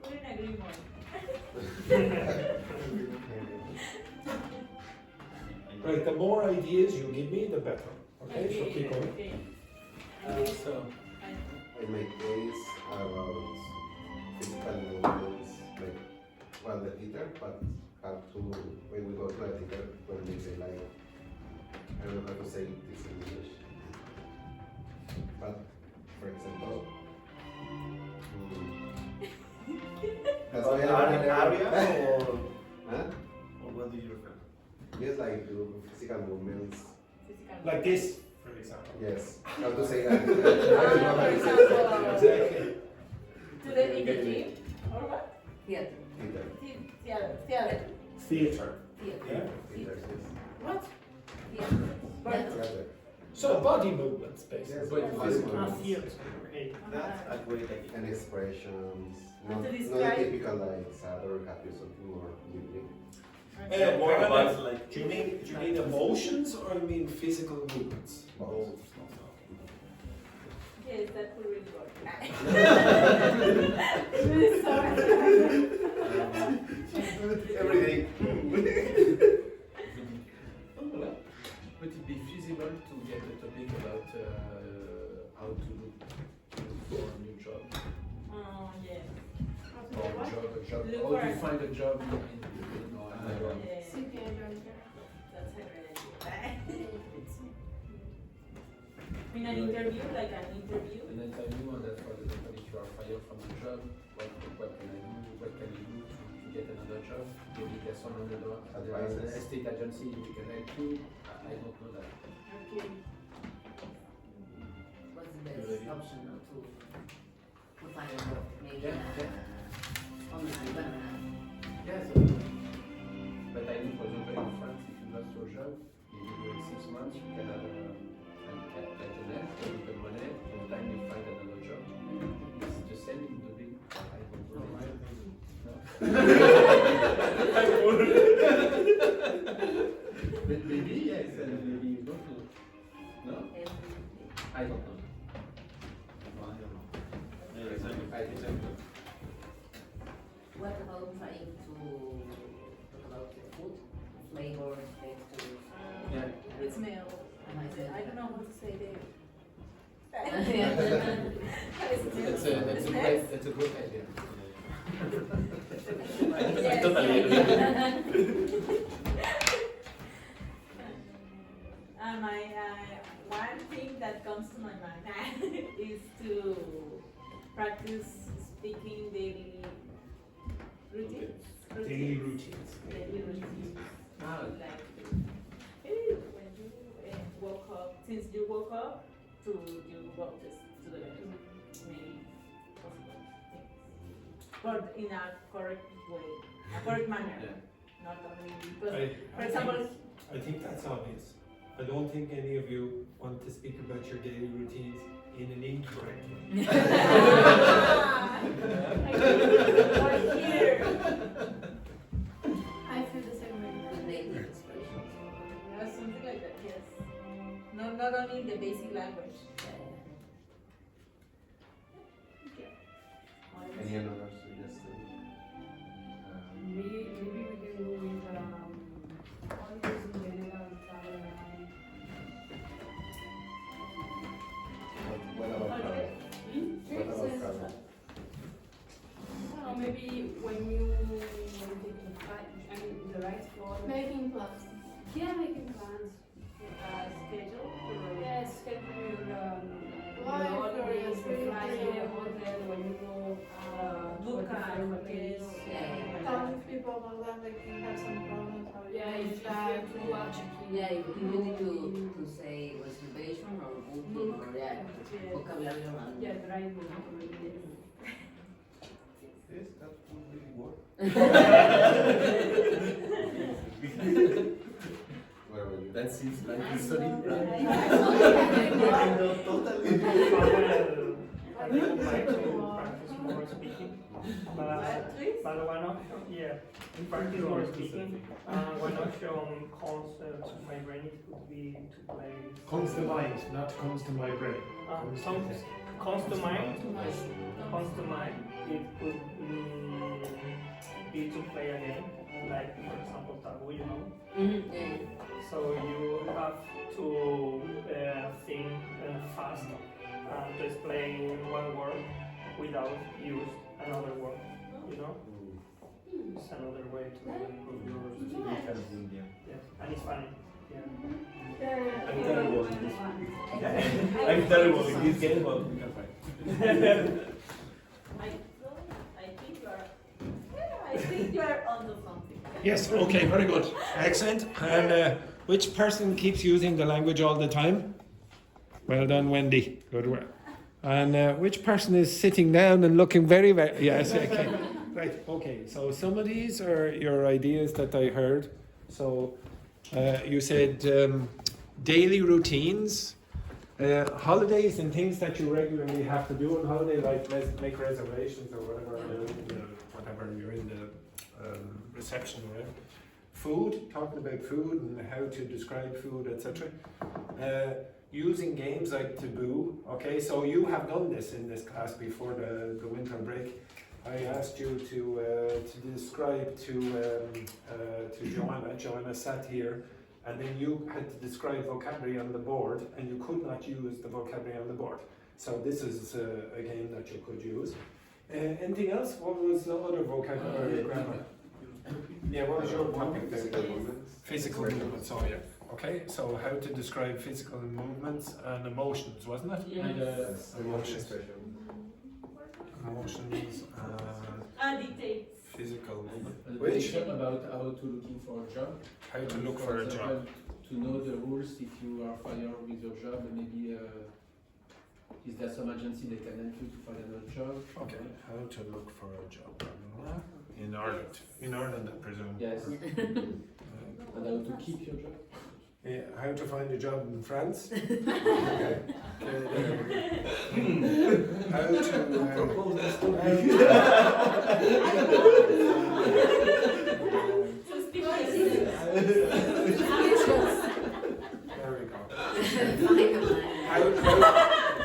couldn't agree more. Right, the more ideas you give me, the better. Okay, so keep going. Okay. So, In my case, about physical movements, like, well, the teacher, but how to, when we go to a teacher, when they say like, I don't know how to say this in English. But, for example, that's why I area or Huh? what do you refer? Yes, like do physical movements. Like this, for example. Yes, how to say that. For example, Exactly. do they in the gym or what? Theater. Teacher. Theater. Theater. Theater. Yeah. Teacher, yes. What? Theater. Theater. So body movements, basically. Yes, But physical Ah, movements. theater. Okay. That's a great idea. And expressions. And Not, to not describe- typical like sad or happy, something more deeply. More Kind of about like- like do you mean emotions or you mean physical movements? Both. Yes, that will really work. It's really sorry. every day. would it be feasible to get a topic about how to look for a new job? Oh, yes. Or a job, Look how for to a- find a job in Ireland? Yeah. CPA manager. That's a great idea. In an interview, like an interview. An interview, and that's for example, if you are fired from the job, what can I do? What can you do to get another job? Maybe there's some another Advices. estate agency we can help you. I don't know that. Okay. What's the best option now to find a job? Maybe online, but Yes. But I know, for example, in France, if you lost your job, maybe in 6 months you can have a net, a little money. By the time you find another job, it's the same in the big. I don't know. But maybe yes, and maybe you don't know. No, I don't know. what about trying to talk about the food, flavors, textures? Yeah. It's male. Am I saying? I don't know what to say there. That's a great idea. Yes. Totally agree. One thing that comes to my mind is to practice speaking daily routines. Daily routines. Daily routines. Ah. Like when you woke up, since you woke up to you go to the maybe possible things, but in a correct way, a correct manner, not only because, for example. I think that's obvious. I don't think any of you want to speak about your daily routines in an incorrect way. Or here. I feel the same way. Language expressions. Yeah, something like that, yes. Not only the basic language. Any another suggestion? Maybe we can go with holidays in general, travel around. What about travel? What about travel? Or maybe when you take the flight, I mean the right for Making plans. making plans, Schedule. yes, schedule your Life, holidays, your the flight, trip, the hotel, when you go Book to a a hotel. Talk with people about them, they can have some problems. How you Yeah, manage if that. you do a check-in. Yeah, you need to say reservation or booking or vocabulary around. Yeah, the right way. Yes, that would really work. Where were you? That seems like a solid No, totally. I would like to practice more speaking, but one option, practice more speaking. One option concepts of my brain it could be to play. Comes to mind, not comes to my brain. Comes to mind. Comes to mind. It could be is to play a game, like for example taboo, you know. Yeah. So you have to think fast and to explain one word without use another word, you know. It's another way to improve your speaking. Yes, and it's funny. Yeah. I'm terrible in this. I'm terrible in this game, but we can fight. I think you are onto something. Yes, okay, very good. Excellent. And which person keeps using the language all the time? Well done, Wendy. Good work. And which person is sitting down and looking very, very... Yes, okay. Right, okay. So some of these are your ideas that I heard. So you said daily routines, holidays and things that you regularly have to do on holiday, like make reservations or whatever, whatever you're in the reception or whatever. Food, talking about food and how to describe food, etc. Using games like Taboo. Okay, so you have done this in this class before the winter break. I asked you to describe to Joanna. Joanna sat here, and then you had to describe vocabulary on the board, and you could not use the vocabulary on the board. So this is a game that you could use. Anything else? What was the other vocabulary grammar? Yeah, what was your topic there? Physical movements. Physical movements, oh yeah. Okay, so how to describe physical movements and emotions, wasn't it? Yes. Emotions. Emotions And dictates. physical movement. And Which? education about how to looking for a job. How to look for a example, job. To know the rules if you are fired with your job, and maybe is there some agency that can help you to find another job? Okay, how to look for a job in Ireland. In Ireland, I presume. Yes. And how to keep your job. Yeah, how to find a job in France. Okay.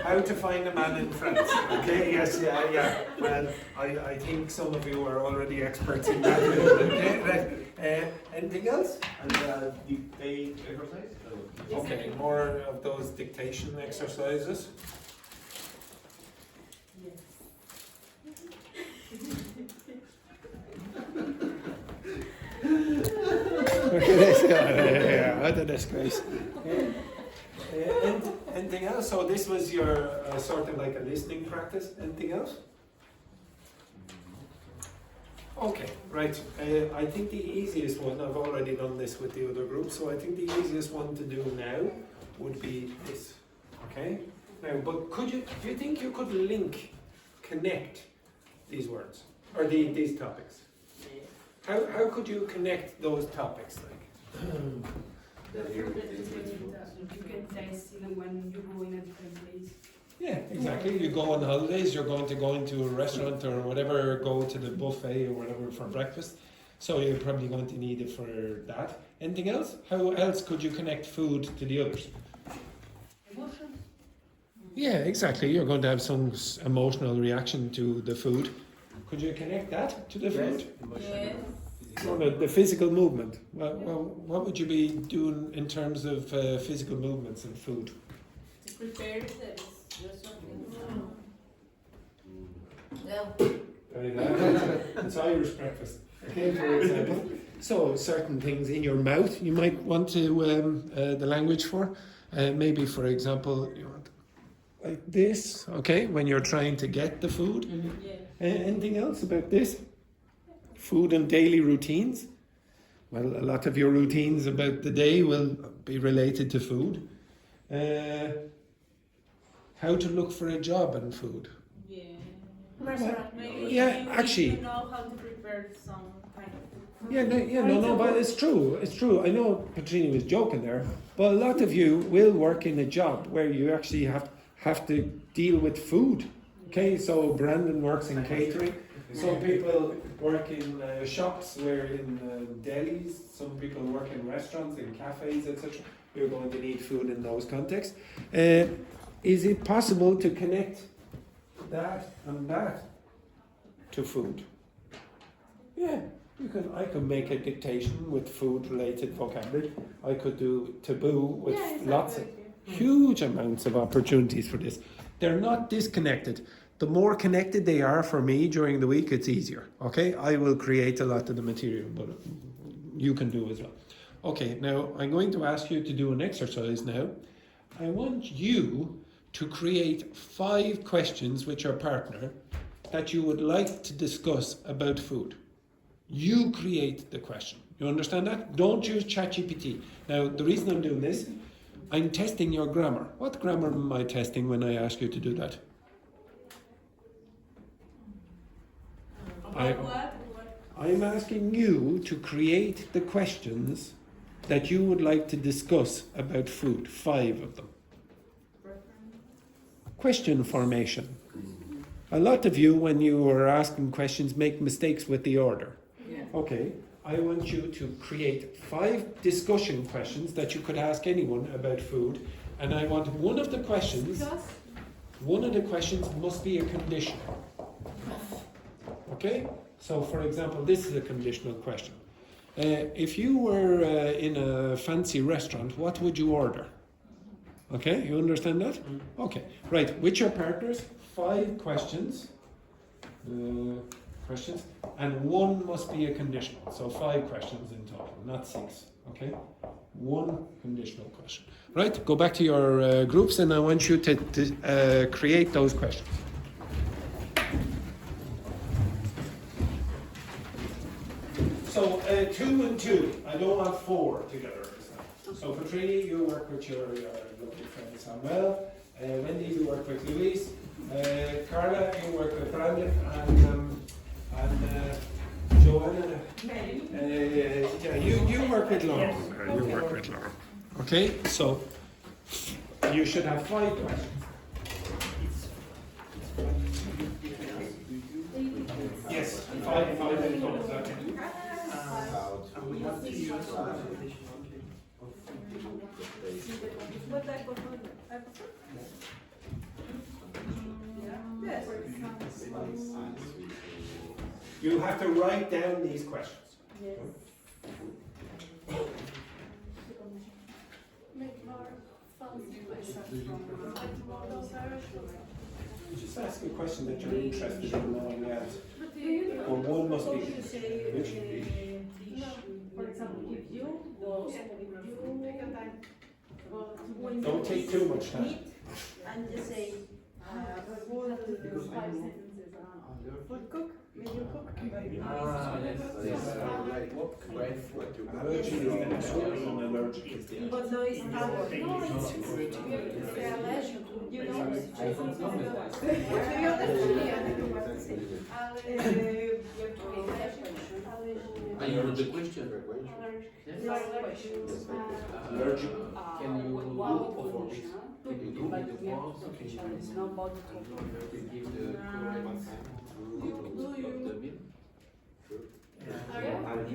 How how to find a man in France. Okay, yes, yeah. Well, I think some of you are already experts in that. Okay, right. Anything else? And dictate exercise? Okay, more of those dictation exercises. Look at this guy. What a disgrace. Anything else? So this was your sort of like a listening practice. Anything else? Okay, right. I think the easiest one, I've already done this with the other group, so I think the easiest one to do now would be this. Okay? Now, but do you think you could connect these words, or these topics? How could you connect those topics? Like? You can test when you go in a different place. Yeah, exactly. You go on holidays, you're going to go into a restaurant or whatever, go to the buffet or whatever for breakfast. So you're probably going to need it for that. Anything else? How else could you connect food to the others? Emotions. Yeah, exactly. You're going to have some emotional reaction to the food. Could you connect that to the food? Yes. No, the physical movement. Well, what would you be doing in terms of physical movements and food? To prepare the It's Irish breakfast. Okay, for example. So certain things in your mouth you might want to the language for. Maybe, for example, you want like this. Okay, when you're trying to get the food. Anything else about this? Food and daily routines. Well, a lot of your routines about the day will be related to food. How to look for a job and food. Maybe Yeah, actually. You know how to prepare some kind of. No, but it's true. It's true. I know Patrina was joking there, but a lot of you will work in a job where you actually have to deal with food. Okay, so Brandon works in catering. Some people work in shops, where in delis. Some people work in restaurants, in cafes, etc. You're going to need food in those contexts. Is it possible to connect that and that to food? Yeah, I could make a dictation with food-related vocabulary. I could do taboo with lots of huge amounts of opportunities for this. They're not disconnected. The more connected they are for me during the week, it's easier. Okay, I will create a lot of the material, but you can do as well. Okay, now I'm going to ask you to do an exercise now. I want you to create 5 questions with your partner that you would like to discuss about food. You create the question. You understand that? Don't use ChatGPT. Now, the reason I'm doing this, I'm testing your grammar. What grammar am I testing when I ask you to do that? I'm asking you to create the questions that you would like to discuss about food. 5 of them. Question formation. A lot of you, when you are asking questions, make mistakes with the order. Okay, I want you to create 5 discussion questions that you could ask anyone about food, and I want one of the questions must be a condition. Okay, so for example, this is a conditional question. If you were in a fancy restaurant, what would you order? Okay, you understand that? Okay, right, with your partners, 5 questions, and one must be a conditional. So 5 questions in total, not 6. Okay, 1 conditional question. Right, go back to your groups, and I want you to create those questions. So 2 and 2. I don't want 4 together. So Patrini, you work with your lovely friend Samuel. Wendy, you work with Louise. Carla, you work with Brandon, and Joanna. Yeah, you work with Lauren. You work with Lauren. Okay, so you should have 5 questions. Yes, 5 in total. Okay. We have to use What type of food? Yes. You have to write down these questions. Yes. Just ask a question that you're interested in knowing the answer. Or one must be. For example, if you Don't take too much time. And just say, food, 5 sentences. Food cook, medium cook. Allergy is the next one, and allergic is the answer. But no, it's not. No, it's they're allergic. You know? So you understand what to say. And you know the question. Allergic. Can you do over this? Can you do with the words? Can you give the correct of the meal? How do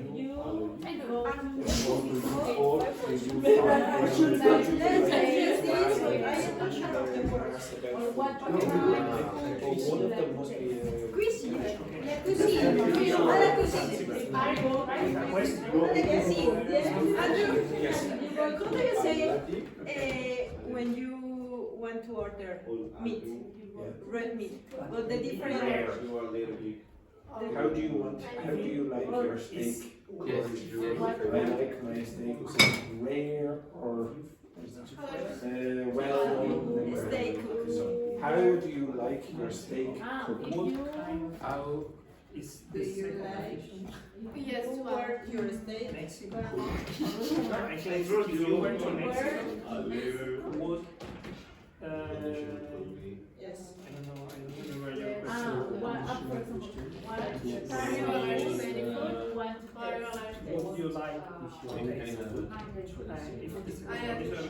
you say when you want to order meat, red meat, but the different How do you like your steak? Yes. I like my steak rare or well done. steak? How do you like your steak cooked? How is Do the you second like question. Yes, who work your steak? Mexico. Actually, if you went to Mexico, would Yes. I don't remember your question. What do you like if you taste food?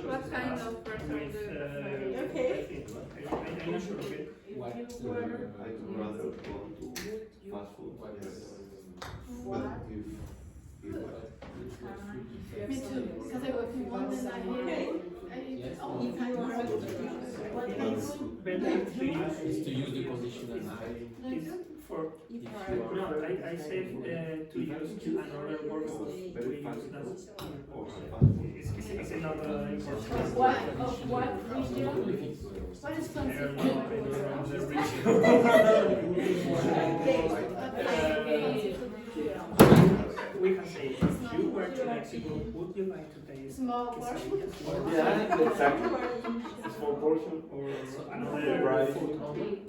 What kind of person do you Okay. I'm not sure, okay? I'd rather go to fast food. But Me too, because I work in London and I eat all If you are It's better to use is to use the conditional. For If you no, are I said to use another word to use that. It's another important. What region? What is I don't considered? know. I don't know the region. We can say, if you were to Mexico, would you like to taste Small portion? quesadillas? Yeah, exactly. A small portion or Another rice. food. Probably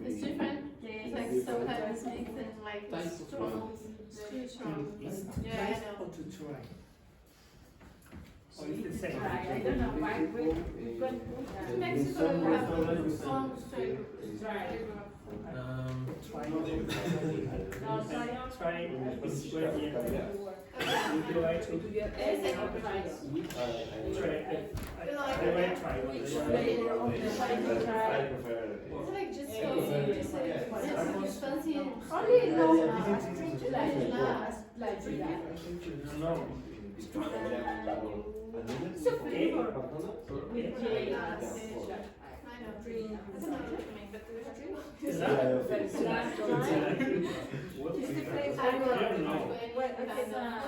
It's different. It's like sometimes mixed in like strong, too strong. Yeah, I know. Or to try? Or it's the same? I don't know why we In Mexico, we have strong, straight. Try. Try. It's good, yeah. Would you like to try? I like try. It's like just so, just fancy. Only no, No. it's a flavor. Yeah. I know. I don't know what to make, but there's true. Is that? What is the flavor? I don't know. What I don't know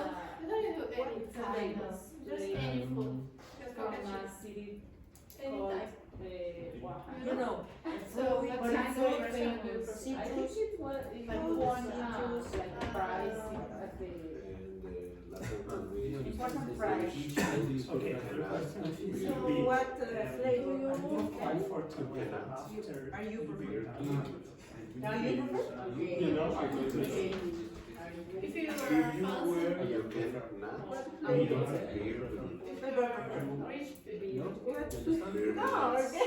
any kind of, just any food. Just go from and a choose. city Any called type. Oaxaca. you know, So what kind of person do you I prefer? think it was Like like what one is, like price at the important price. Okay, the question so should be what flavor are you comfortable after Are you prefer? Now you prefer? You know, If you were fancy, rich, No, okay.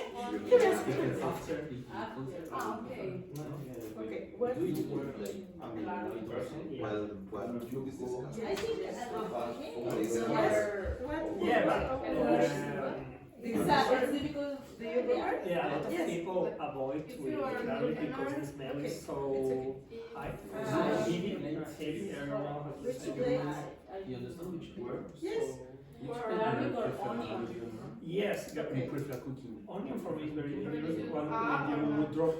after. Okay. Okay, what? Well, what you discuss. I think what? Yeah, but It's difficult. Do you prefer? yeah, a lot of Yes. people avoid If with you are garlic an because the artist, smell is so high. Ah. Medium, heavy, I don't know how to Which say place? it. You understand which word? Yes. Garlic or onion? Yes, You garlic. prefer cooking. Onion for me is very dangerous. When you drop,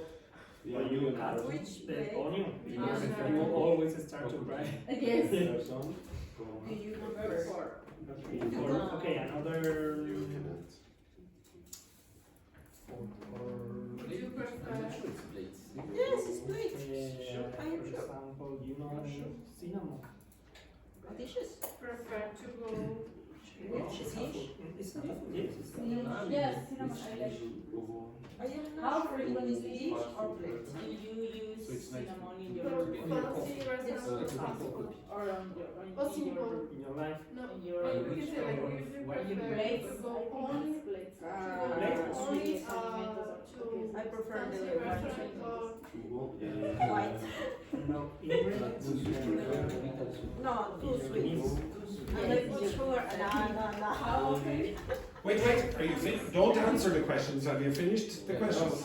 when you cut Which the way? onion, Yes. you will always start to cry. Yes. There are some. Do you prefer? Okay, another. would you prefer? Yes, it's plates. For example, you know cinnamon. Dishes. Prefer to go Which dish? It's not a food, yes, it's Yes, cinnamon I like. I am How not sure if frequent it's is dish or plate. Do you use cinnamon in go your fancy restaurants or on your or simple. in your life. No, in your you can say like if you prefer plates? to go only plates? only to I prefer fancy the restaurant or white. No, ingredients. No, too sweet. I like put sugar. No. Wait, are you finished? Don't answer the questions. Have you finished the questions?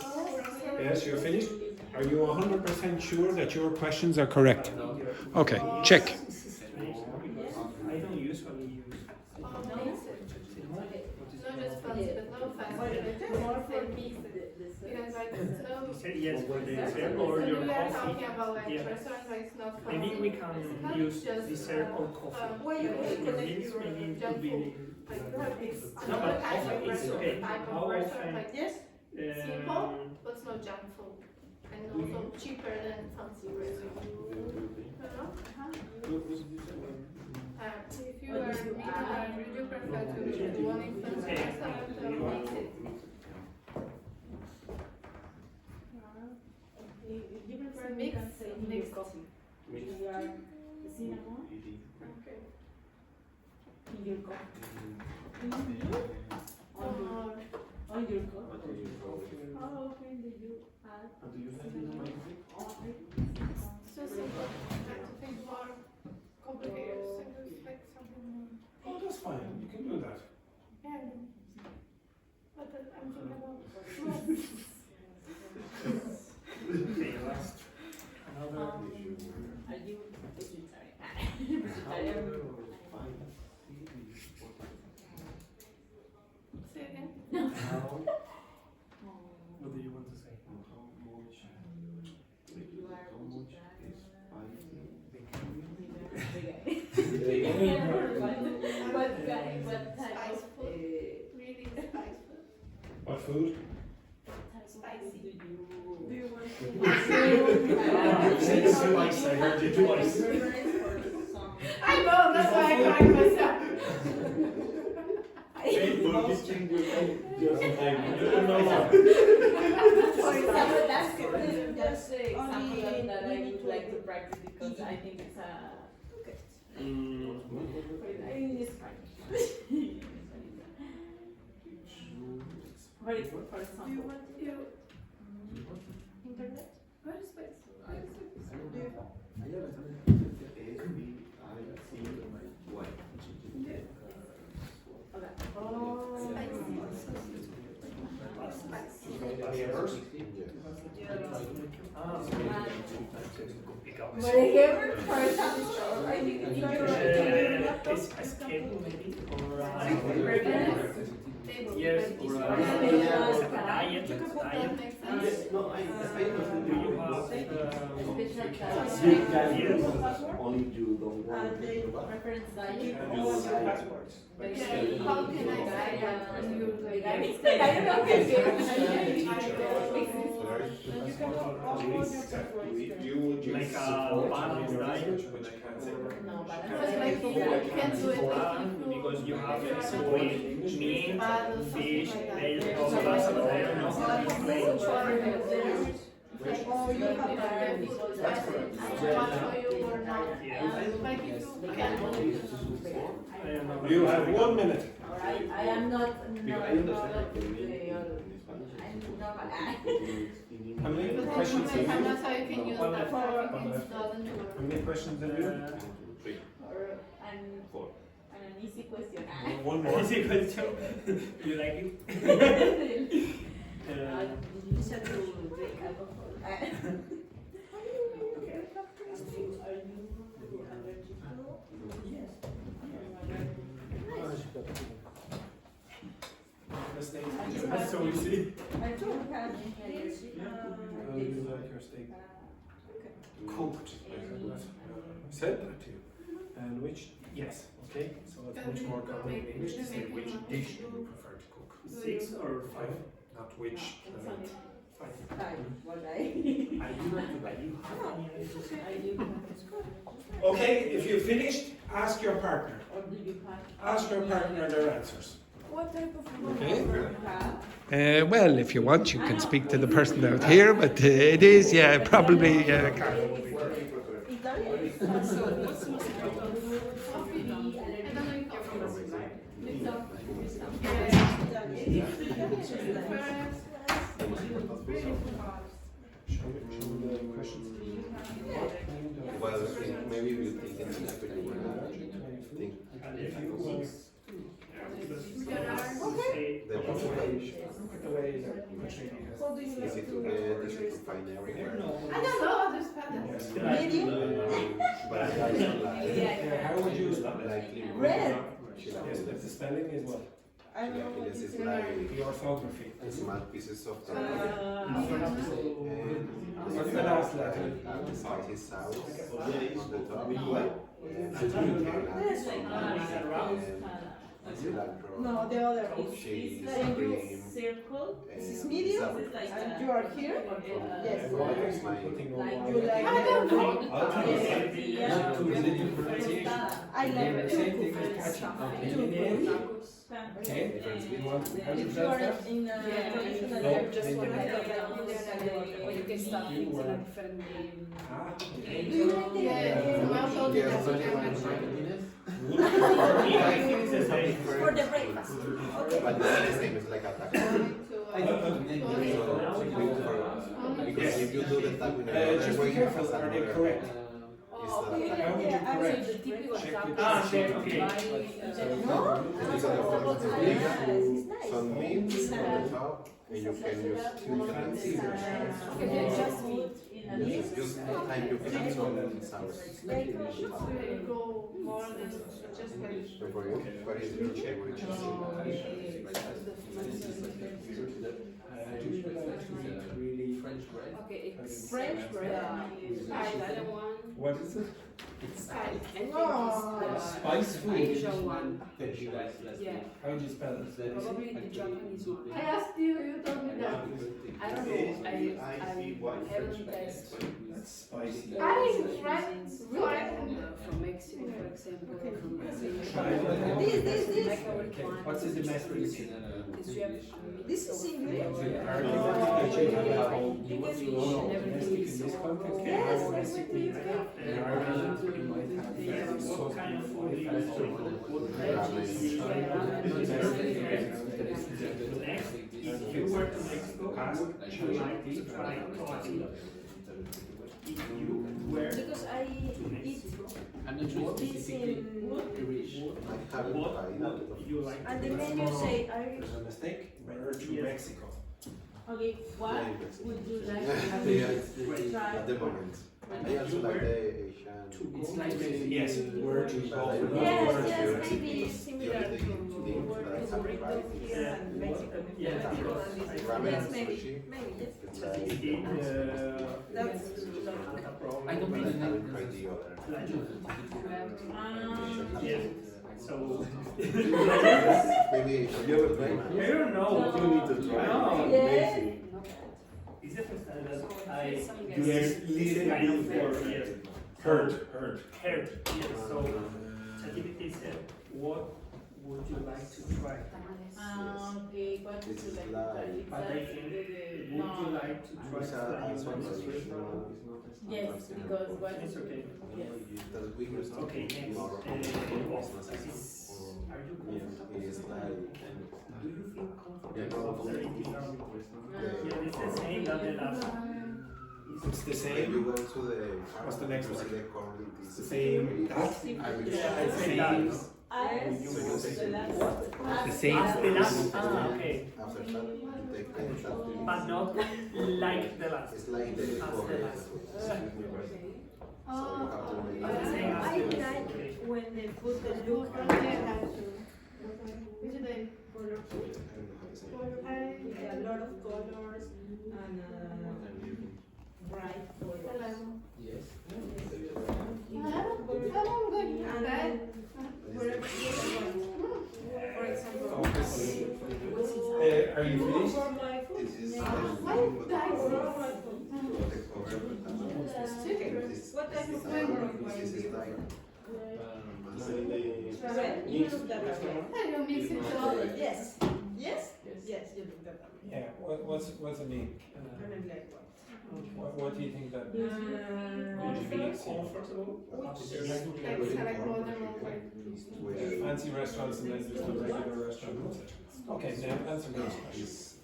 Yes, you're finished. Are you 100% sure that your questions are correct? Okay, check. I don't usually use. not just fancy, but no fancy, more for pizza. Because like no. Yes, for the dessert or So your we are coffee. talking about like Yeah. restaurants like it's not fancy. Maybe we can use just, dessert or coffee. Why you For connect meals, your maybe it junk could be. Like it's No, but another type often of it's restaurant, okay. type How of restaurant, often? like Yes. simple, but it's not junk food. And also cheaper than fancy restaurant. If you are would you prefer to one in fancy restaurant or mix it? You prefer Mix, can say in your mixed. coffee. You are cinnamon Okay. in your coffee. Or On your coffee. How often do you add cinnamon? so simple. I have to think more complicated. So just like something more. Oh, that's fine. You can do that. Yeah. But I'm thinking about. Okay, last. Another. Are you vegetarian? Say again. What do you want to say? What type Spice of food. Really spice food. What food? spicy do Do you? you want You said twice, I heard you twice. I know, that's why I cried myself. Burger King will make just That's the example that I would like to practice because I think it's a. I think it's fine. Very good, for Do you example. want internet? What is spice? What is spice? Whatever, for example, I think it's Escape maybe, or Table. yes, or diet. That makes sense. No, I Do you have only you don't want reference diet. passwords? Yeah, how can I say that when you like I don't know. You would use Like support balance in your diet? research, which I can't say. No, but Because like you can do it Because you have meat, fish, vegetables, Oh, you have that difficult test. For you or not. Like if you can only use You have 1 minute. Alright, I am not. How many But questions have you? that's how you can use that for it doesn't How work. many questions have you? And an easy question. One more. Easy question. You like it? You said to drink alcohol. Are you allergic to? Yes. That's so easy. I don't have any allergic. How do you like your steak? Cooked. I said that to you. And which? Yes. Okay. So it's much more common in English to say which dish do you prefer to cook. 6 or 5? Not which. Five. What I do not do that. You have Okay. If you finished, ask your partner. Or do you have? Ask your partner their answers. What type of food Okay. do you have? Well, if you want, you can speak to the person out here, but it is, yeah, probably Carla will be there. Well, maybe we'll take it next week. Think easy to get, easy to find everywhere. I don't know, I'll just pass it. But I don't like How would you spell it? likely Red. Yes, the spelling is what? I don't know what This is is like The orthography. small pieces of What's and the last letter? beside his house, the top, and cilantro, No, the other. cheese, It's like cream, circle. This is medium? sour It's like And you are here? Yes. And what is my You like I don't know. I like Same thing as catching. Okay. difference You between want, how do you If you are pronounce that? in a traditional No, area, just you one like Or you can start You things in were- a different name. Ah, Do you like the Yeah, well, so Yes, that's what I went for the breakfast? Okay. but it's the same, it's like a taco. Because if you do the taco in just another be way, it careful, has are they another. correct? It's not a taco. How would you Yeah, correct? The typical Check taco. with okay. No? Because of the Yes, it's nice. some meat on the top, and you can use different scissors. Just time you can some sauce. go more than just like. So for you, what is your favorite cheese? Do you like to eat really Okay, French French bread. I The other one. What is it? Spice food. Asian one. Yeah. How do you spell it? Probably the Japanese one. I asked you, you told me that. I don't know. I haven't tasted. That's spicy. I friends From Mexico, for example. From Brazil. This. My favorite one. What's the domestic? Is you have This is English. Are you that you have at home? You want to know domestic in this context? Yes. Domestic means in Ireland you might have What kind of food do you veggies. Next, if you were to Mexico, would you like to try tortilla? If you were Because I eat I'm not sure this specifically in Irish. I haven't what tried would you like and to the menu say Irish. There's a mistake. Where to Yes. Mexico? Okay, what would you like to try? At the moment. I also like the Asian. It's like Yes, where to go? Yes, maybe similar to where to bring them here Yeah. and Mexico. Yeah, because Yes, maybe, yes. It's it like, did, That's a problem. I don't but I really haven't know. tried the other. Yeah, so. Maybe You ever tried? I don't know. You need to try. No. Yeah. It's the first time that I You use listen this kind of word here. Heard. Heard, yes. So, ChatGPT said, what would you like to try? Okay, what would you like to try? But I think, would you like to try It's flying also Mexico? traditional. Yes, because what It's okay. Yes. That we use Okay, next. more Are you comfortable? it is like, Do you feel comfortable? yeah, Very probably. different. Yeah, it's the same that the last one. It's the If same. you go to the What's the next you see one? the corn, it's The same. Irish. Yeah, I'd say that. no? The same. The last, okay. After that, you take the that. But not like the last. It's like the As the corn. last. So you have to make I like when the food that look Which day? a lot of colors and bright colors. Yes. And whatever you want. For example, Are you finished? for my food. This is What type of flavor of wine This do is you like Red? You look that way. You mix it all. Yes. Yes? Yes, you look that way. Yeah. What's it mean? I don't like what. What do you think that? Would you feel comfortable? Fancy restaurants and then just a regular restaurant. Okay, now answer those questions.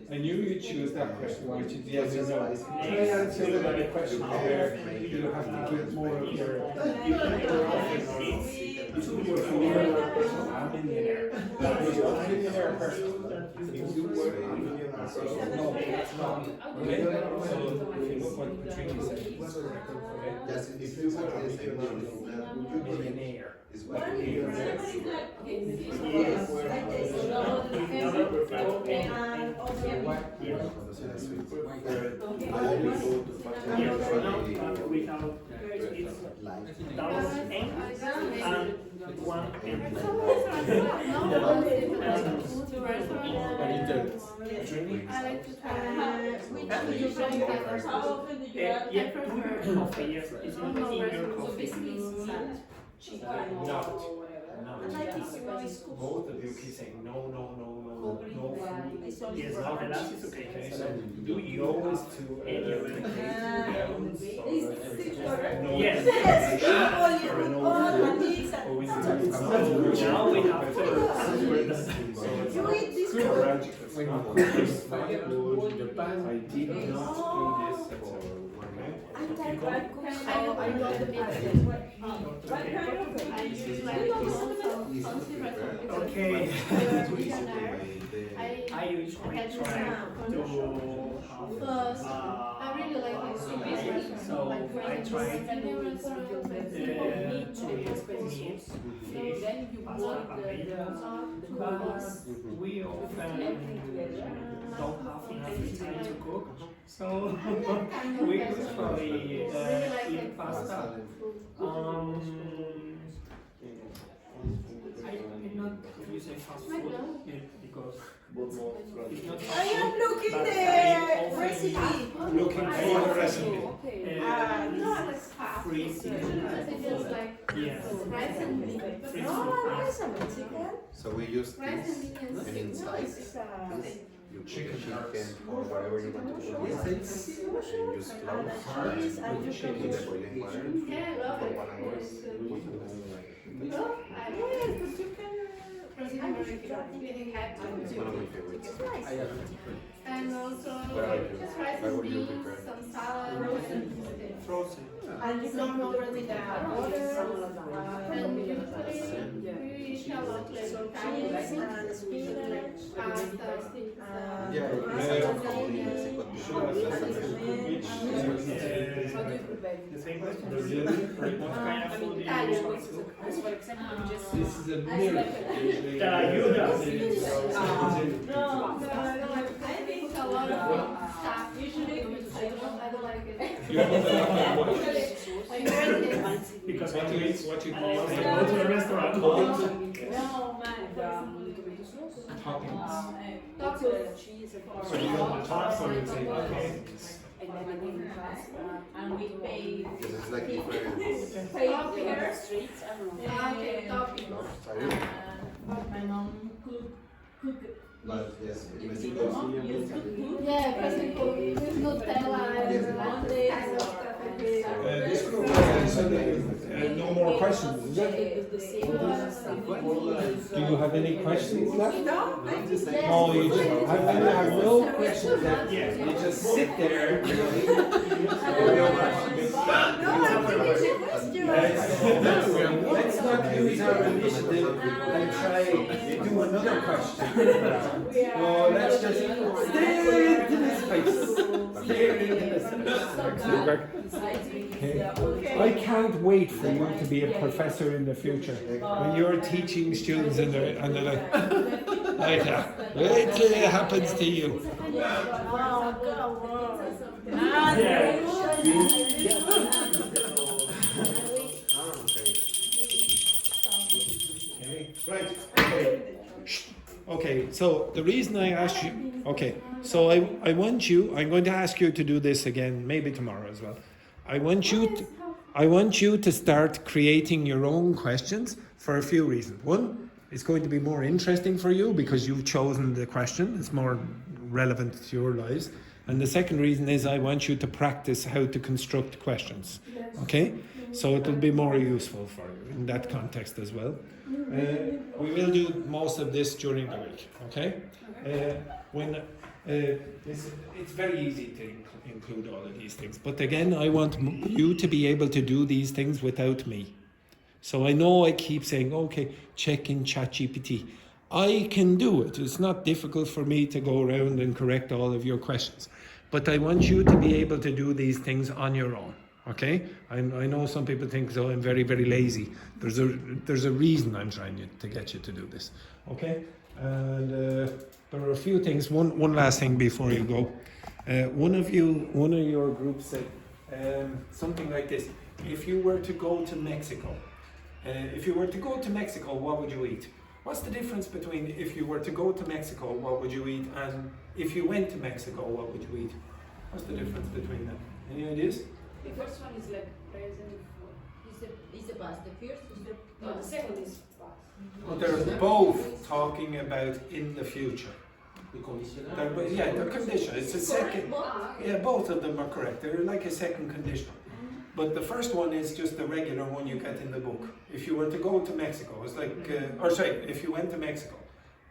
I knew you'd choose that question, which is yes or no. Try answer the question where you have to give more of your. I'm millionaire. I'm millionaire person. If you were a millionaire person, no, that's not. Okay, so if you look what Patricia said, it's correct. Okay, yes, if you were a millionaire. is what One you is get. yes, I taste it. And also Without it's double M and one M. I like to try. which do you prefer? How often do you Yeah, have do your coffee, yes, it's in your So coffee. basically it's salad, chicken Not. or whatever. No. I like it when it's cooked. Both of you keep saying no, no, no, no, no food. It's only Yes, for now the orange. last is okay. Okay, so Do you no is to any other? Yes. Yes. Oh, we Now we have to You eat this Good food? logic. When you cook this, I did not do this, etc. I like what cooks. I love the meat. What kind of food? I usually like fancy restaurants. Okay. I I usually try to have Plus, I really like the Swiss restaurants. so I try to eat meat, fish, Then you pasta, put the but we often So we usually eat pasta. I'm not using fast food because it's not fast I am food, looking but the I often recipe. Looking for the recipe. free seafood. Yes. Free No, seafood. it's a Mexican. So we use this, and inside this, you put chicken or whatever you want to put in it, and use cloves and in the boiling water for 1 hour. It's one of my favorites. And also What are you? just rice What and would you beans, prefer? some salad, Frozen. And you come already the water, and usually we eat a lot like cheese carrots, and spinach, pasta, Yeah, in Mexico too. The same question. What kind of food do you use on soup? This is a mirror. Te ayuda. No, I think a lot of stuff. Usually, I don't like it. Because What you eat? What you I call go to a restaurant. No, man. toppings? Tacos. So you go on top, so you say okay. And we pay. Because it's like different. Topping. My mom cook. But yes, in Mexico, Yeah, present food with Nutella and Mondays and stuff like this. This group no more questions, is it? Do you have any questions left? no, No, you just have no questions left. Yes. You just sit there. no, I'm finished the question. Let's not use our initiative and try to do another question. No, let's just stare into this space. Stare into this space. Okay. I can't wait for you to be a professor in the future. When you're teaching students and they're like that. Wait till it happens to you. Right. Okay, so the reason I asked you, okay, so I want you, I'm going to ask you to do this again, maybe tomorrow as well. I want you to start creating your own questions for a few reasons. One, it's going to be more interesting for you because you've chosen the question. It's more relevant to your lives. And the second reason is I want you to practice how to construct questions. Okay? So it will be more useful for you in that context as well. We will do most of this during the week. Okay? It's very easy to include all of these things. But again, I want you to be able to do these things without me. So I know I keep saying, okay, check in ChatGPT. I can do it. It's not difficult for me to go around and correct all of your questions. But I want you to be able to do these things on your own. Okay? I know some people think, so I'm very, very lazy. There's a reason I'm trying to get you to do this. Okay? And there are a few things. One last thing before you go. One of your groups said something like this. If you were to go to Mexico, what would you eat? What's the difference between if you were to go to Mexico, what would you eat, and if you went to Mexico, what would you eat? What's the difference between them? Any ideas? The first one is like present. Is the past the first? Is the No, the second is past. But they're both talking about in the future. The conditional? They're conditional. It's a second. Yeah, both of them are correct. They're like a second conditional. But the first one is just the regular one you get in the book. If you were to go to Mexico, it's like, if you went to Mexico,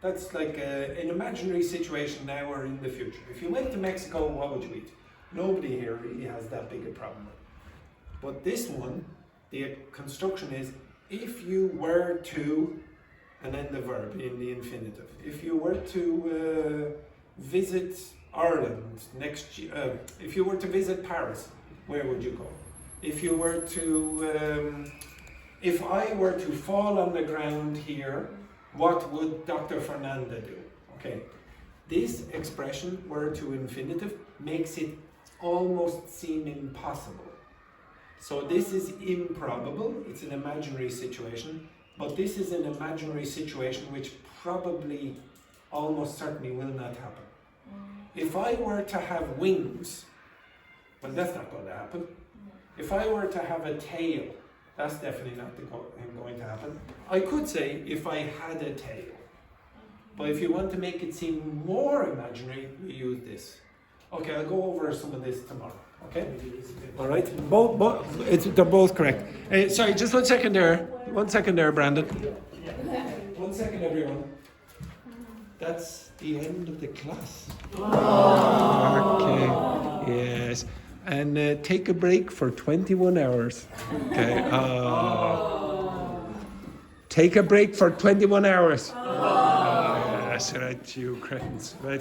that's like an imaginary situation now or in the future. If you went to Mexico, what would you eat? Nobody here really has that big a problem with it. But this one, the construction is, if you were to, and then the verb in the infinitive. If you were to visit Ireland next year, if you were to visit Paris, where would you go? If you were to, if I were to fall on the ground here, what would Dr. Fernanda do? Okay, this expression, word to infinitive, makes it almost seem impossible. So this is improbable, it's an imaginary situation, but this is an imaginary situation which probably, almost certainly will not happen. If I were to have wings, well, that's not going to happen. If I were to have a tail, that's definitely not going to happen. I could say if I had a tail, but if you want to make it seem more imaginary, we use this. Okay, I'll go over some of this tomorrow. Okay? All right. They're both correct. Sorry, just 1 second there. 1 second there, Brandon. 1 second, everyone. That's the end of the class. Okay. Yes. And take a break for 21 hours. Okay. Take a break for 21 hours. That's right, you cretins. Right.